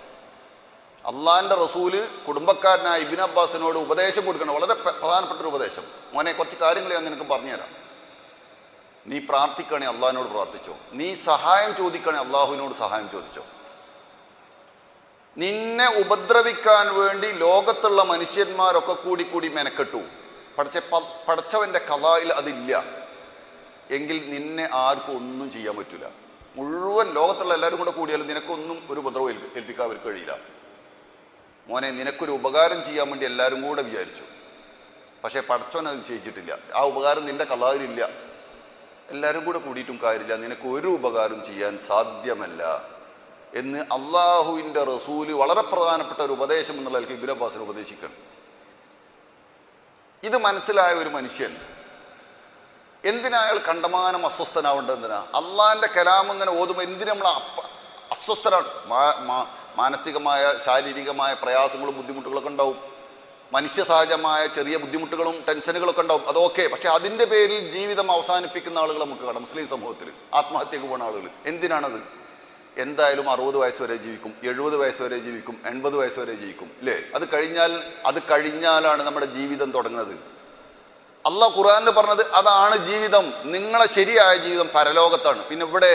അള്ളാഹിന്റെ റസൂല് കുടുംബക്കാരനായ ഇബ്നു അബ്ബാസിനോട് ഉപദേശം കൊടുക്കണം, വളരെ പ്രധാനപ്പെട്ട ഒരു ഉപദേശം. മോനെ കുറച്ച് കാര്യങ്ങൾ ഞാൻ നിനക്ക് പറഞ്ഞുതരാം. നീ പ്രാർത്ഥിക്കുകയാണെങ്കിൽ അള്ളാഹിനോട് പ്രാർത്ഥിച്ചോ, നീ സഹായം ചോദിക്കുകയാണെങ്കിൽ അള്ളാഹുവിനോട് സഹായം ചോദിച്ചോ. നിന്നെ ഉപദ്രവിക്കാൻ വേണ്ടി ലോകത്തുള്ള മനുഷ്യന്മാരൊക്കെ കൂടി മെനക്കെട്ടു, പടച്ചവന്റെ ഖളായിൽ അതില്ല എങ്കിൽ നിന്നെ ആർക്കും ഒന്നും ചെയ്യാൻ പറ്റില്ല. മുഴുവൻ ലോകത്തുള്ള എല്ലാവരും കൂടെ കൂടിയാലും നിനക്കൊന്നും ഒരു ഉപദ്രവം ഏൽപ്പിക്കാൻ അവർക്ക് കഴിയില്ല. മോനെ നിനക്കൊരു ഉപകാരം ചെയ്യാൻ വേണ്ടി എല്ലാവരും കൂടെ വിചാരിച്ചു, പക്ഷെ പടച്ചവൻ അത് ചെയ്യിച്ചിട്ടില്ല. ആ ഉപകാരം നിന്റെ ഖളായിലില്ല. എല്ലാവരും കൂടെ കൂടിയിട്ടും കാര്യമില്ല, നിനക്ക് ഒരു ഉപകാരം ചെയ്യാൻ സാധ്യമല്ല എന്ന് അള്ളാഹുവിന്റെ റസൂല് വളരെ പ്രധാനപ്പെട്ട ഒരു ഉപദേശം എന്നുള്ള ഇബ്നു അബ്ബാസിനെ ഉപദേശിക്കണം. ഇത് മനസ്സിലായ ഒരു മനുഷ്യൻ എന്തിനാ അയാൾ കണ്ടമാനം അസ്വസ്ഥനാവേണ്ടത്? എന്തിനാ? അള്ളാഹിന്റെ കലാം ഇങ്ങനെ ഓതുമ്പോൾ എന്തിനാ നമ്മൾ അസ്വസ്ഥരാണ്? മാനസികമായ ശാരീരികമായ പ്രയാസങ്ങളും ബുദ്ധിമുട്ടുകളൊക്കെ ഉണ്ടാവും, മനുഷ്യ സഹജമായ ചെറിയ ബുദ്ധിമുട്ടുകളും ടെൻഷനുകളൊക്കെ ഉണ്ടാവും, അതൊക്കെ. പക്ഷെ അതിന്റെ പേരിൽ ജീവിതം അവസാനിപ്പിക്കുന്ന ആളുകൾ നമുക്ക് കാണാം മുസ്ലിം സമൂഹത്തിൽ. ആത്മഹത്യക്ക് പോകുന്ന ആളുകൾ. എന്തിനാണത്? എന്തായാലും 60 വയസ്സ് വരെ ജീവിക്കും, 70 വയസ്സ് വരെ ജീവിക്കും, 80 വയസ്സ് വരെ ജീവിക്കും, അല്ലേ? അത് കഴിഞ്ഞാലാണ് നമ്മുടെ ജീവിതം തുടങ്ങുന്നത്. അള്ളാഹ് ഖുർആനിൽ പറഞ്ഞത് അതാണ് ജീവിതം, നിങ്ങളെ ശരിയായ ജീവിതം പരലോകത്താണ്. പിന്നെ ഇവിടെ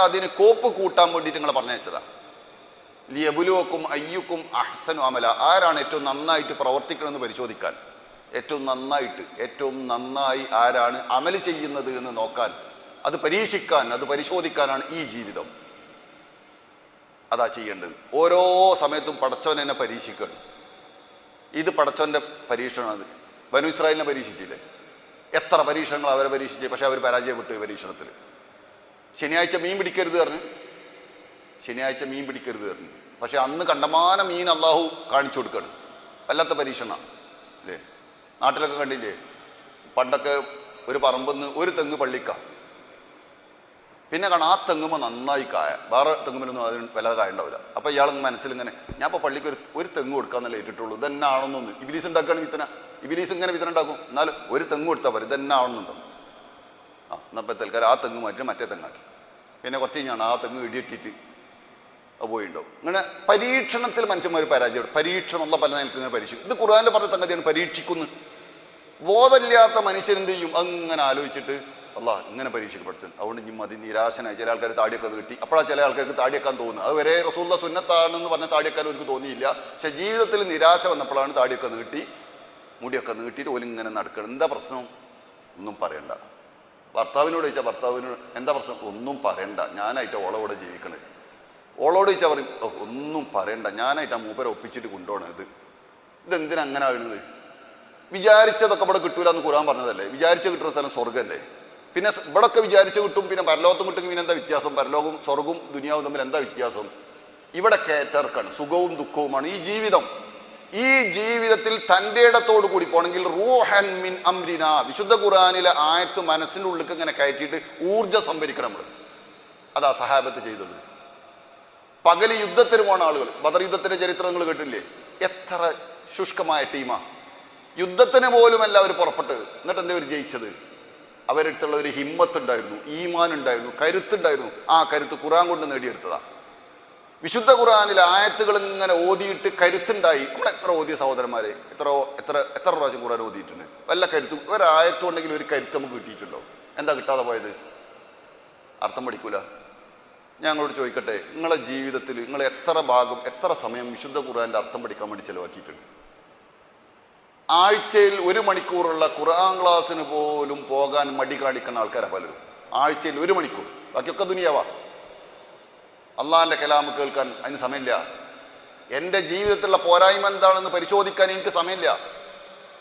അതിന് കോപ്പ് കൂട്ടാൻ വേണ്ടിയിട്ട് നിങ്ങളെ പറഞ്ഞയച്ചതാണ്. ലിയബ്ലുവക്കും അയ്യുക്കും അഹ്സനു അമല, ആരാണ് ഏറ്റവും നന്നായിട്ട് പ്രവർത്തിക്കണമെന്ന് പരിശോധിക്കാൻ, ഏറ്റവും നന്നായി ആരാണ് അമല് ചെയ്യുന്നത് എന്ന് നോക്കാൻ, അത് പരീക്ഷിക്കാൻ, അത് പരിശോധിക്കാനാണ് ഈ ജീവിതം. അതാ ചെയ്യേണ്ടത്. ഓരോ സമയത്തും പടച്ചവൻ എന്നെ പരീക്ഷിക്കണം. ഇത് പടച്ചവന്റെ പരീക്ഷണമാണ്. ബനു ഇസ്രായേലിനെ പരീക്ഷിച്ചില്ലേ? എത്ര പരീക്ഷണങ്ങൾ അവരെ പരീക്ഷിച്ചേ, പക്ഷെ അവർ പരാജയപ്പെട്ടു ഈ പരീക്ഷണത്തിൽ. ശനിയാഴ്ച മീൻ പിടിക്കരുത് പറഞ്ഞു, പക്ഷെ അന്ന് കണ്ടമാനം മീൻ അള്ളാഹു കാണിച്ചു കൊടുക്കണം. വല്ലാത്ത പരീക്ഷണ അല്ലേ? നാട്ടിലൊക്കെ കണ്ടില്ലേ? പണ്ടൊക്കെ ഒരു പറമ്പെന്ന് ഒരു തെങ്ങ് പള്ളിക്കാം, പിന്നെ കാണാം ആ തെങ്ങുമ്പോൾ നന്നായി കായ, വേറെ തെങ്ങുമ്പോഴൊന്നും അതിന് വല്ലാതെ കായ ഉണ്ടാവില്ല. അപ്പൊ ഇയാളങ്ങ് മനസ്സിലിങ്ങനെ, ഞാൻ ഇപ്പൊ പള്ളിക്ക് ഒരു തെങ്ങ് കൊടുക്കാന്നല്ലേ ഏറ്റിട്ടുള്ളൂ, ഇതെന്നെ ആണെന്നൊന്ന്. ഇബിലീസ് ഉണ്ടാക്കുകയാണ് വിത്തന, ഇബിലീസ് ഇങ്ങനെ വിത്തന ഉണ്ടാക്കും. എന്നാലും ഒരു തെങ്ങ് കൊടുത്താൽ പറയും ഇതെന്നെ ആണെന്നുണ്ടോ. എന്നപ്പോ തൽക്കാലം ആ തെങ്ങ് മാറ്റി മറ്റേ തെങ്ങാക്കി. പിന്നെ കുറച്ച് കഴിഞ്ഞാണ് ആ തെങ്ങ് ഇടിയിട്ടിട്ട് പോയിണ്ടാവും. ഇങ്ങനെ പരീക്ഷണത്തിൽ മനുഷ്യന്മാർ പരാജയപ്പെടും. പരീക്ഷണമുള്ള പല നിലക്ക് ഇങ്ങനെ പരീക്ഷിക്കും. ഇത് ഖുർആനിൽ പറഞ്ഞ സംഗതിയാണ്, പരീക്ഷിക്കുന്നു. ബോധമില്ലാത്ത മനുഷ്യൻ എന്ത് ചെയ്യും? അങ്ങനെ ആലോചിച്ചിട്ട് അള്ളാഹ് ഇങ്ങനെ പരീക്ഷിക്കപ്പെടുത്തും, അതുകൊണ്ട് ഇനി മതി, നിരാശനായി. ചില ആൾക്കാർ താടിയൊക്കെ അത് കിട്ടി, അപ്പോഴാണ് ചില ആൾക്കാർക്ക് താടിയെക്കാൻ തോന്നുന്നത്. അത് വരെ റസൂലുള്ള സുന്നത്താണെന്ന് പറഞ്ഞ താടിയെക്കാൻ അവർക്ക് തോന്നിയില്ല. പക്ഷെ ജീവിതത്തിൽ നിരാശ വന്നപ്പോഴാണ് താടിയൊക്കെ നീട്ടി, മുടിയൊക്കെ നീട്ടിയിട്ട് ഓലിങ്ങനെ നടക്കണം. എന്താ പ്രശ്നം? ഒന്നും പറയണ്ട. ഭർത്താവിനോട് ചോദിച്ചാൽ ഭർത്താവിനോട് എന്താ പ്രശ്നം? ഒന്നും പറയണ്ട, ഞാനായിട്ട് ഓളോടെ ജീവിക്കണേ. ഓളോട് ചോദിച്ചാൽ പറയും ഒന്നും പറയണ്ട, ഞാനായിട്ട് ആ മൂപ്പരെ ഒപ്പിച്ചിട്ട് കൊണ്ടുപോകണം. ഇതെന്തിനാ അങ്ങനെ ആകുന്നത്? വിചാരിച്ചതൊക്കെ ഇവിടെ കിട്ടൂല എന്ന് ഖുർആൻ പറഞ്ഞതല്ലേ? വിചാരിച്ച കിട്ടുന്ന സ്ഥലം സ്വർഗ്ഗല്ലേ? പിന്നെ ഇവിടൊക്കെ വിചാരിച്ചു കിട്ടും, പിന്നെ പരലോകത്തും കിട്ടും. പിന്നെ എന്താ വ്യത്യാസം? പരലോകവും സ്വർഗവും ദുനിയാവും തമ്മിൽ എന്താ വ്യത്യാസം? ഇവിടെ കേറ്റർക്കാണ്, സുഖവും ദുഃഖവുമാണ് ഈ ജീവിതം. ഈ ജീവിതത്തിൽ തൻ്റെ ഇടത്തോടു കൂടി പോണെങ്കിൽ റൂഹൻ മിൻ അംരിന, വിശുദ്ധ ഖുർആനിലെ ആയത്ത് മനസ്സിൻ്റെ ഉള്ളിലേക്ക് ഇങ്ങനെ കയറ്റിയിട്ട് ഊർജ്ജം സംഭരിക്കണം നമ്മൾ. അതാ സഹാബത്ത് ചെയ്തത്. പകല് യുദ്ധത്തിന് പോണ ആളുകൾ, ബദർ യുദ്ധത്തിന്റെ ചരിത്രം നിങ്ങൾ കേട്ടില്ലേ? എത്ര ശുഷ്കമായ ടീമാ. യുദ്ധത്തിന് പോലുമല്ല അവർ പുറപ്പെട്ടത്. എന്നിട്ട് എന്താ അവർ ജയിച്ചത്? അവരടുത്തുള്ള ഒരു ഹിമ്മത്ത് ഉണ്ടായിരുന്നു, ഈമാൻ ഉണ്ടായിരുന്നു, കരുത്തുണ്ടായിരുന്നു. ആ കരുത്ത് ഖുർആൻ കൊണ്ട് നേടിയെടുത്തതാ. വിശുദ്ധ ഖുർആനിൽ ആയത്തുകൾ ഇങ്ങനെ ഓതിയിട്ട് കരുത്തുണ്ടായി. നമ്മൾ എത്ര ഓതിയ സഹോദരന്മാരെ, എത്ര എത്ര എത്ര പ്രാവശ്യം ഖുർആൻ ഓതിയിട്ടുണ്ട്. വല്ല കരുത്തും ഒരായത്തുണ്ടെങ്കിൽ ഒരു കരുത്ത് നമുക്ക് കിട്ടിയിട്ടുണ്ടോ? എന്താ കിട്ടാതെ പോയത്? അർത്ഥം പഠിക്കൂല. ഞങ്ങളോട് ചോദിക്കട്ടെ, നിങ്ങളെ ജീവിതത്തിൽ നിങ്ങൾ എത്ര ഭാഗം എത്ര സമയം വിശുദ്ധ ഖുർആന്റെ അർത്ഥം പഠിക്കാൻ വേണ്ടി ചെലവാക്കിയിട്ടുണ്ട്? ആഴ്ചയിൽ 1 മണിക്കൂറുള്ള ഖുർആൻ ക്ലാസ്സിന് പോലും പോകാൻ മടി കാണിക്കുന്ന ആൾക്കാരാ പലരും. ആഴ്ചയിൽ 1 മണിക്കൂർ, ബാക്കിയൊക്കെ ദുനിയാവാ. അള്ളാഹിന്റെ കലാമ് കേൾക്കാൻ അതിന് സമയമില്ല. എൻ്റെ ജീവിതത്തിലുള്ള പോരായ്മ എന്താണെന്ന് പരിശോധിക്കാൻ എനിക്ക് സമയമില്ല,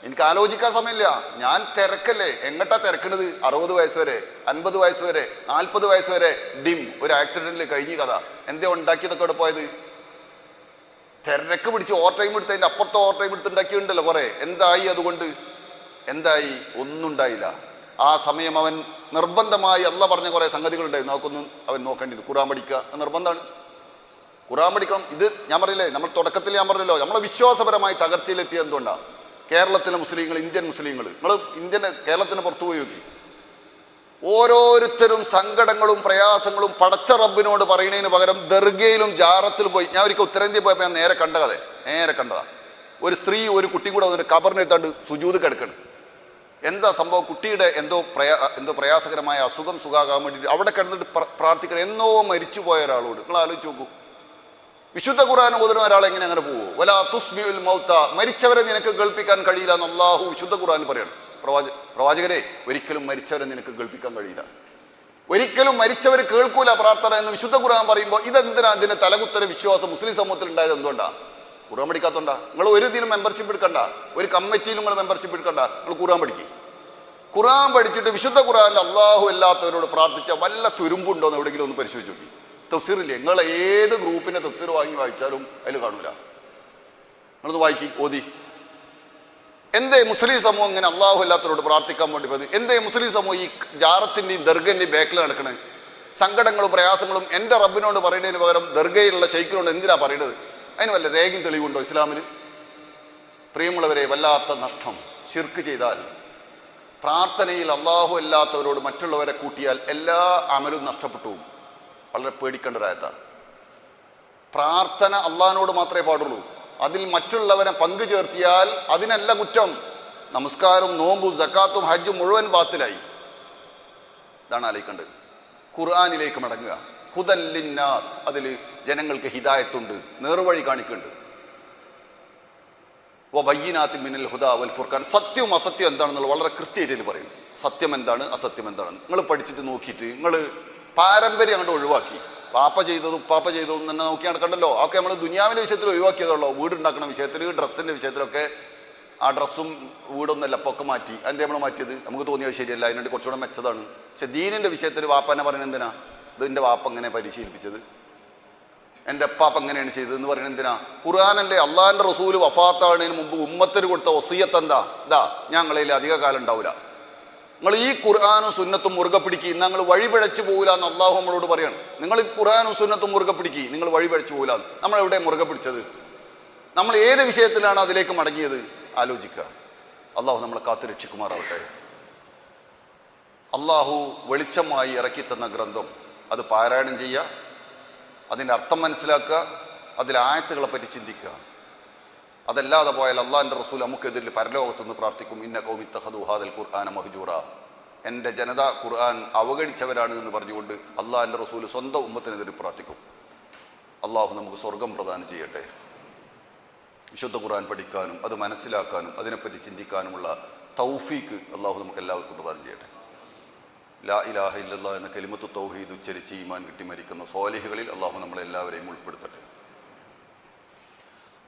എനിക്ക് ആലോചിക്കാൻ സമയമില്ല. ഞാൻ തിരക്കല്ലേ. എങ്ങട്ടാ തിരക്കണത്? 60 വയസ്സ് വരെ, 50 വയസ്സ് വരെ, 40 വയസ്സ് വരെ ഡിം ഒരു ആക്സിഡന്റിൽ കഴിഞ്ഞ കഥ. എന്തേ ഉണ്ടാക്കിയതൊക്കെ ഇവിടെ പോയത്? തിരക്ക് പിടിച്ച് ഓവർ ടൈം എടുത്തതിന്റെ അപ്പുറത്തെ ഓവർ ടൈം എടുത്ത് ഉണ്ടാക്കിയിട്ടുണ്ടല്ലോ കുറെ. എന്തായി അതുകൊണ്ട്? എന്തായി? ഒന്നും ഉണ്ടായില്ല. ആ സമയം അവൻ നിർബന്ധമായി അല്ല പറഞ്ഞ കുറെ സംഗതികളുണ്ടായിരുന്നു, അതൊക്കൊന്നും അവൻ നോക്കേണ്ടത്. ഖുർആൻ പഠിക്കുക നിർബന്ധമാണ്, ഖുർആൻ പഠിക്കണം. ഇത് ഞാൻ പറയില്ലേ, നമ്മൾ തുടക്കത്തിൽ ഞാൻ പറഞ്ഞല്ലോ, നമ്മളെ വിശ്വാസപരമായി തകർച്ചയിലെത്തിയ എന്തുകൊണ്ടാണ്? കേരളത്തിലെ മുസ്ലിങ്ങൾ, ഇന്ത്യൻ മുസ്ലിങ്ങൾ, നിങ്ങൾ കേരളത്തിന് പുറത്തു പോയി നോക്കി, ഓരോരുത്തരും സങ്കടങ്ങളും പ്രയാസങ്ങളും പടച്ച റബ്ബിനോട് പറയുന്നതിന് പകരം ദർഗയിലും ജാറത്തിലും പോയി. ഞാൻ ഒരിക്കൽ ഉത്തരേന്ത്യ പോയപ്പോൾ ഞാൻ നേരെ കണ്ടതാ. ഒരു സ്ത്രീ ഒരു കുട്ടി കൂടെ വന്നിട്ട് കബറിനെടുത്താണ്ട് സുജൂദ് കിടക്കണം. എന്താ സംഭവം? കുട്ടിയുടെ എന്തോ പ്രയാസകരമായ അസുഖം സുഖാകാൻ വേണ്ടിയിട്ട് അവിടെ കിടന്നിട്ട് പ്രാർത്ഥിക്കണം. എന്നോ മരിച്ചു പോയ ഒരാളോട്. നിങ്ങൾ ആലോചിച്ച് നോക്കൂ, വിശുദ്ധ ഖുർആൻ ഓതുന്ന ഒരാൾ എങ്ങനെ അങ്ങനെ പോവോ? വലാ തുസ്മിഉൽ മൗത, മരിച്ചവരെ നിനക്ക് കേൾപ്പിക്കാൻ കഴിയില്ല എന്ന് അല്ലാഹു വിശുദ്ധ ഖുർആനിൽ പറയണം. പ്രവാചകരെ, ഒരിക്കലും മരിച്ചവരെ നിനക്ക് കേൾപ്പിക്കാൻ കഴിയില്ല, ഒരിക്കലും മരിച്ചവർ കേൾക്കൂല പ്രാർത്ഥന എന്ന് വിശുദ്ധ ഖുർആൻ പറയുമ്പോൾ ഇതെന്തിനാ? ഇതിന്റെ തലകുത്തര വിശ്വാസം മുസ്ലിം സമൂഹത്തിൽ ഉണ്ടായത് എന്തുകൊണ്ടാ? ഖുർആൻ പഠിക്കാത്തോണ്ടാ. നിങ്ങൾ ഒരു ഇതിലും മെമ്പർഷിപ്പ് എടുക്കണ്ട, ഒരു കമ്മിറ്റിയിലും നിങ്ങൾ മെമ്പർഷിപ്പ് എടുക്കണ്ട, നിങ്ങൾ ഖുർആൻ പഠിക്കും. ഖുർആൻ പഠിച്ചിട്ട് വിശുദ്ധ ഖുർആനിൽ അള്ളാഹു അല്ലാത്തവരോട് പ്രാർത്ഥിച്ച വല്ല തുരുമ്പുണ്ടോ എന്ന് എവിടെയെങ്കിലും ഒന്ന് പരിശോധിച്ച് നോക്കി. തഫ്സീറില്ലേ, നിങ്ങൾ ഏത് ഗ്രൂപ്പിന്റെ തഫ്സീർ വായിച്ചാലും അതിൽ കാണൂല. നിങ്ങളൊന്ന് വായിക്കി ഓതി. എന്തേ മുസ്ലിം സമൂഹം ഇങ്ങനെ അള്ളാഹു അല്ലാത്തവരോട് പ്രാർത്ഥിക്കാൻ വേണ്ടി പോയത്? എന്തേ മുസ്ലിം സമൂഹം ഈ ജാറത്തിന്റെയും ദർഗന്റെയും ബാക്കിൽ നടക്കണേ? സങ്കടങ്ങളും പ്രയാസങ്ങളും എൻ്റെ റബ്ബിനോട് പറയുന്നതിന് പകരം ദർഗയിലുള്ള ഷെയ്ഖിനോട് എന്തിനാ പറയുന്നത്? അതിന് വല്ല രേഖയും തെളിവുണ്ടോ ഇസ്ലാമിൽ? പ്രിയമുള്ളവരെ, വല്ലാത്ത നഷ്ടം. ശിർക്ക് ചെയ്താൽ, പ്രാർത്ഥനയിൽ അള്ളാഹു അല്ലാത്തവരോട് മറ്റുള്ളവരെ കൂട്ടിയാൽ എല്ലാ അമലും നഷ്ടപ്പെട്ടു. വളരെ പേടിക്കേണ്ട ഒരായത്താണ്. പ്രാർത്ഥന അള്ളാഹിനോട് മാത്രമേ പാടുള്ളൂ. അതിൽ മറ്റുള്ളവരെ പങ്കു ചേർത്തിയാൽ അതിനല്ല കുറ്റം. നമസ്കാരവും നോമ്പും സക്കാത്തും ഹജ്ജും മുഴുവൻ ബാത്തിലായി. ഇതാണ് ആലോചിക്കേണ്ടത്. ഖുർആനിലേക്ക് മടങ്ങുക. ഹുദൻ ലിന്നാസ്, അതിൽ ജനങ്ങൾക്ക് ഹിദായത്തുണ്ട്, നേർവഴി കാണിക്കുന്നുണ്ട്. വബയ്യിനാത്തിൻ മിനൽ ഹുദാ വൽ ഫുർഖാൻ, സത്യവും അസത്യവും എന്താണെന്നുള്ള വളരെ കൃത്യമായിട്ട് പറയും. സത്യം എന്താണ്, അസത്യം എന്താണ് നിങ്ങൾ പഠിച്ചിട്ട് നോക്കിയിട്ട് നിങ്ങൾ പാരമ്പര്യം അങ്ങോട്ട് ഒഴിവാക്കി. പാപ്പ ചെയ്തതും ഉപ്പാപ്പ ചെയ്തതും തന്നെ നോക്കി നടക്കണ്ടല്ലോ. ഒക്കെ നമ്മൾ ദുനിയാവിന്റെ വിഷയത്തിൽ ഒഴിവാക്കിയതുള്ളൂ. വീടുണ്ടാക്കുന്ന വിഷയത്തിൽ, ഡ്രസ്സിന്റെ വിഷയത്തിലൊക്കെ ആ ഡ്രസ്സും വീടൊന്നല്ല അപ്പൊ ഒക്കെ മാറ്റി. അതിന്റെ നമ്മൾ മാറ്റിയത് നമുക്ക് തോന്നിയത് ശരിയല്ല, അതിനുവേണ്ടി കുറച്ചുകൂടെ മെച്ചതാണ്. പക്ഷെ ദീനിന്റെ വിഷയത്തിൽ വാപ്പനെ പറയുന്നത് എന്തിനാ? ഇത് എന്റെ വാപ്പ എങ്ങനെ പരിശീലിപ്പിച്ചത്, എൻ്റെ അപ്പാപ്പ എങ്ങനെയാണ് ചെയ്തത് എന്ന് പറയുന്നത് എന്തിനാ? ഖുർആനല്ലേ. അള്ളാഹിന്റെ റസൂല് വഫാത്താകുന്നതിന് മുമ്പ് ഉമ്മത്തിന് കൊടുത്ത വസിയ്യത്ത് എന്താ? ഞങ്ങളിൽ അധിക കാലം ഉണ്ടാവില്ല, നിങ്ങൾ ഈ ഖുർആനും സുന്നത്തും മുറുകെ പിടിക്കുക, ഞങ്ങൾ വഴിപിഴച്ചു പോകില്ല എന്ന് അള്ളാഹു നമ്മളോട് പറയാണ്. നിങ്ങൾ ഈ ഖുർആനും സുന്നത്തും മുറുകെ പിടിക്കുക, നിങ്ങൾ വഴിപിഴച്ചു പോകില്ല. നമ്മൾ എവിടെ മുറുകെ പിടിച്ചത്? നമ്മൾ ഏത് വിഷയത്തിലാണ് അതിലേക്ക് മടങ്ങിയത്? ആലോചിക്കുക. അള്ളാഹു നമ്മളെ കാത്തു രക്ഷിക്കുമാറാവട്ടെ. അള്ളാഹു വെളിച്ചമായി ഇറക്കി തന്ന ഗ്രന്ഥം അത് പാരായണം ചെയ്യുക, അതിൻ്റെ അർത്ഥം മനസ്സിലാക്കുക, അതിലെ ആയത്തുകളെ പറ്റി ചിന്തിക്കുക. അതല്ലാതെ പോയാൽ അള്ളാഹിന്റെ റസൂൽ നമുക്കെതിരിൽ പരലോകത്തുനിന്ന് പ്രാർത്ഥിക്കും, ഇന്ന ഖൗമി ഇത്തഖദൂ ഹാദൽ ഖുർആന മഹ്ജൂറ, എൻ്റെ ജനത ഖുർആൻ അവഗണിച്ചവരാണ് എന്ന് പറഞ്ഞുകൊണ്ട് അള്ളാഹിന്റെ റസൂൽ സ്വന്തം ഉമ്മത്തിനെതിരെ പ്രാർത്ഥിക്കും. അള്ളാഹു നമുക്ക് സ്വർഗം പ്രദാനം ചെയ്യട്ടെ. വിശുദ്ധ ഖുർആൻ പഠിക്കാനും അത് മനസ്സിലാക്കാനും അതിനെപ്പറ്റി ചിന്തിക്കാനുമുള്ള തൗഫീക്ക് അള്ളാഹു നമുക്ക് എല്ലാവർക്കും പ്രദാനം ചെയ്യട്ടെ. ലാ ഇലാഹ ഇല്ലല്ലാഹ് എന്ന കലിമത്തു തൗഹീദ് ഉച്ചരിച്ച് ഈമാൻ കിട്ടി മരിക്കുന്ന സ്വാലിഹുകളിൽ അള്ളാഹു നമ്മളെല്ലാവരെയും ഉൾപ്പെടുത്തട്ടെ.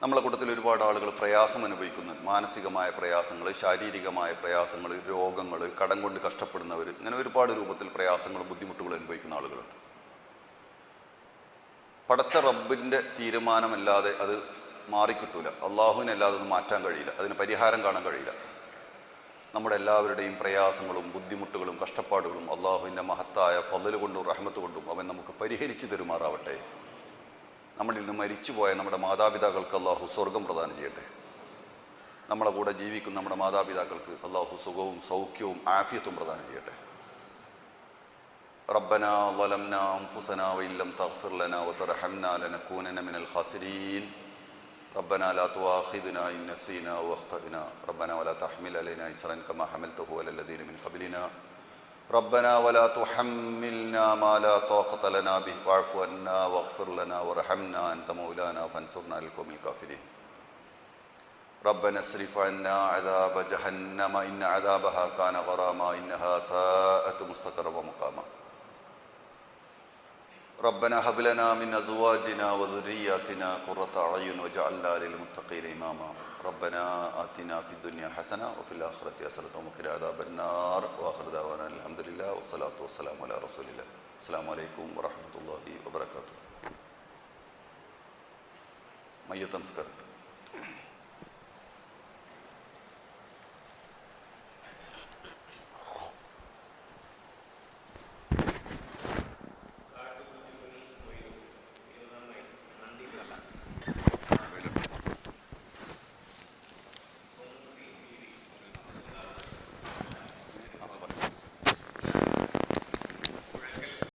നമ്മളെ കൂട്ടത്തിൽ ഒരുപാട് ആളുകൾ പ്രയാസം അനുഭവിക്കുന്നു. മാനസികമായ പ്രയാസങ്ങൾ, ശാരീരികമായ പ്രയാസങ്ങൾ, രോഗങ്ങൾ, കടം കൊണ്ട് കഷ്ടപ്പെടുന്നവർ, ഇങ്ങനെ ഒരുപാട് രൂപത്തിൽ പ്രയാസങ്ങളും ബുദ്ധിമുട്ടുകളും അനുഭവിക്കുന്ന ആളുകളുണ്ട്. പടച്ച റബ്ബിൻ്റെ തീരുമാനമല്ലാതെ അത് മാറിക്കിട്ടൂല. അള്ളാഹുവിനല്ലാതെ അത് മാറ്റാൻ കഴിയില്ല, അതിന് പരിഹാരം കാണാൻ കഴിയില്ല. നമ്മുടെ എല്ലാവരുടെയും പ്രയാസങ്ങളും ബുദ്ധിമുട്ടുകളും കഷ്ടപ്പാടുകളും അള്ളാഹുവിൻ്റെ മഹത്തായ ഫള് കൊണ്ടും റഹ്മത്ത് കൊണ്ടും അവൻ നമുക്ക് പരിഹരിച്ചു തരുമാറാവട്ടെ. നമ്മളിൽ നിന്ന് മരിച്ചുപോയ നമ്മുടെ മാതാപിതാക്കൾക്ക് അള്ളാഹു സ്വർഗം പ്രദാനം ചെയ്യട്ടെ. നമ്മളെ കൂടെ ജീവിക്കുന്ന നമ്മുടെ മാതാപിതാക്കൾക്ക് അള്ളാഹു സുഖവും സൗഖ്യവും ആഫിയത്തും പ്രദാനം ചെയ്യട്ടെ. ربنا ظلمنا أنفسنا وإن لم تغفر لنا وترحمنا لنكونن من الخاسرين ربنا لا تؤاخذنا إن نسينا واخطأنا ربنا ولا تحمل علينا إصرا كما حملته على الذين من قبلنا ربنا ولا تحملنا ما لا طاقة لنا به واعف عنا واغفر لنا وارحمنا أنت مولانا فانصرنا على القوم الكافرين ربنا اصرف عنا عذاب جهنم إن عذابها كان غراما إنها ساءت مستقرا ومقاما ربنا هب لنا من أزواجنا وذرياتنا قرة أعين واجعلنا للمتقين إماما ربنا آتنا في الدنيا حسنة وفي الآخرة حسنة وقنا عذاب النار وآخر دعوانا الحمد لله والصلاة والسلام على رسول الله السلام عليكم ورحمة الله وبركاته. മയ്യത്ത് നമസ്കാരം.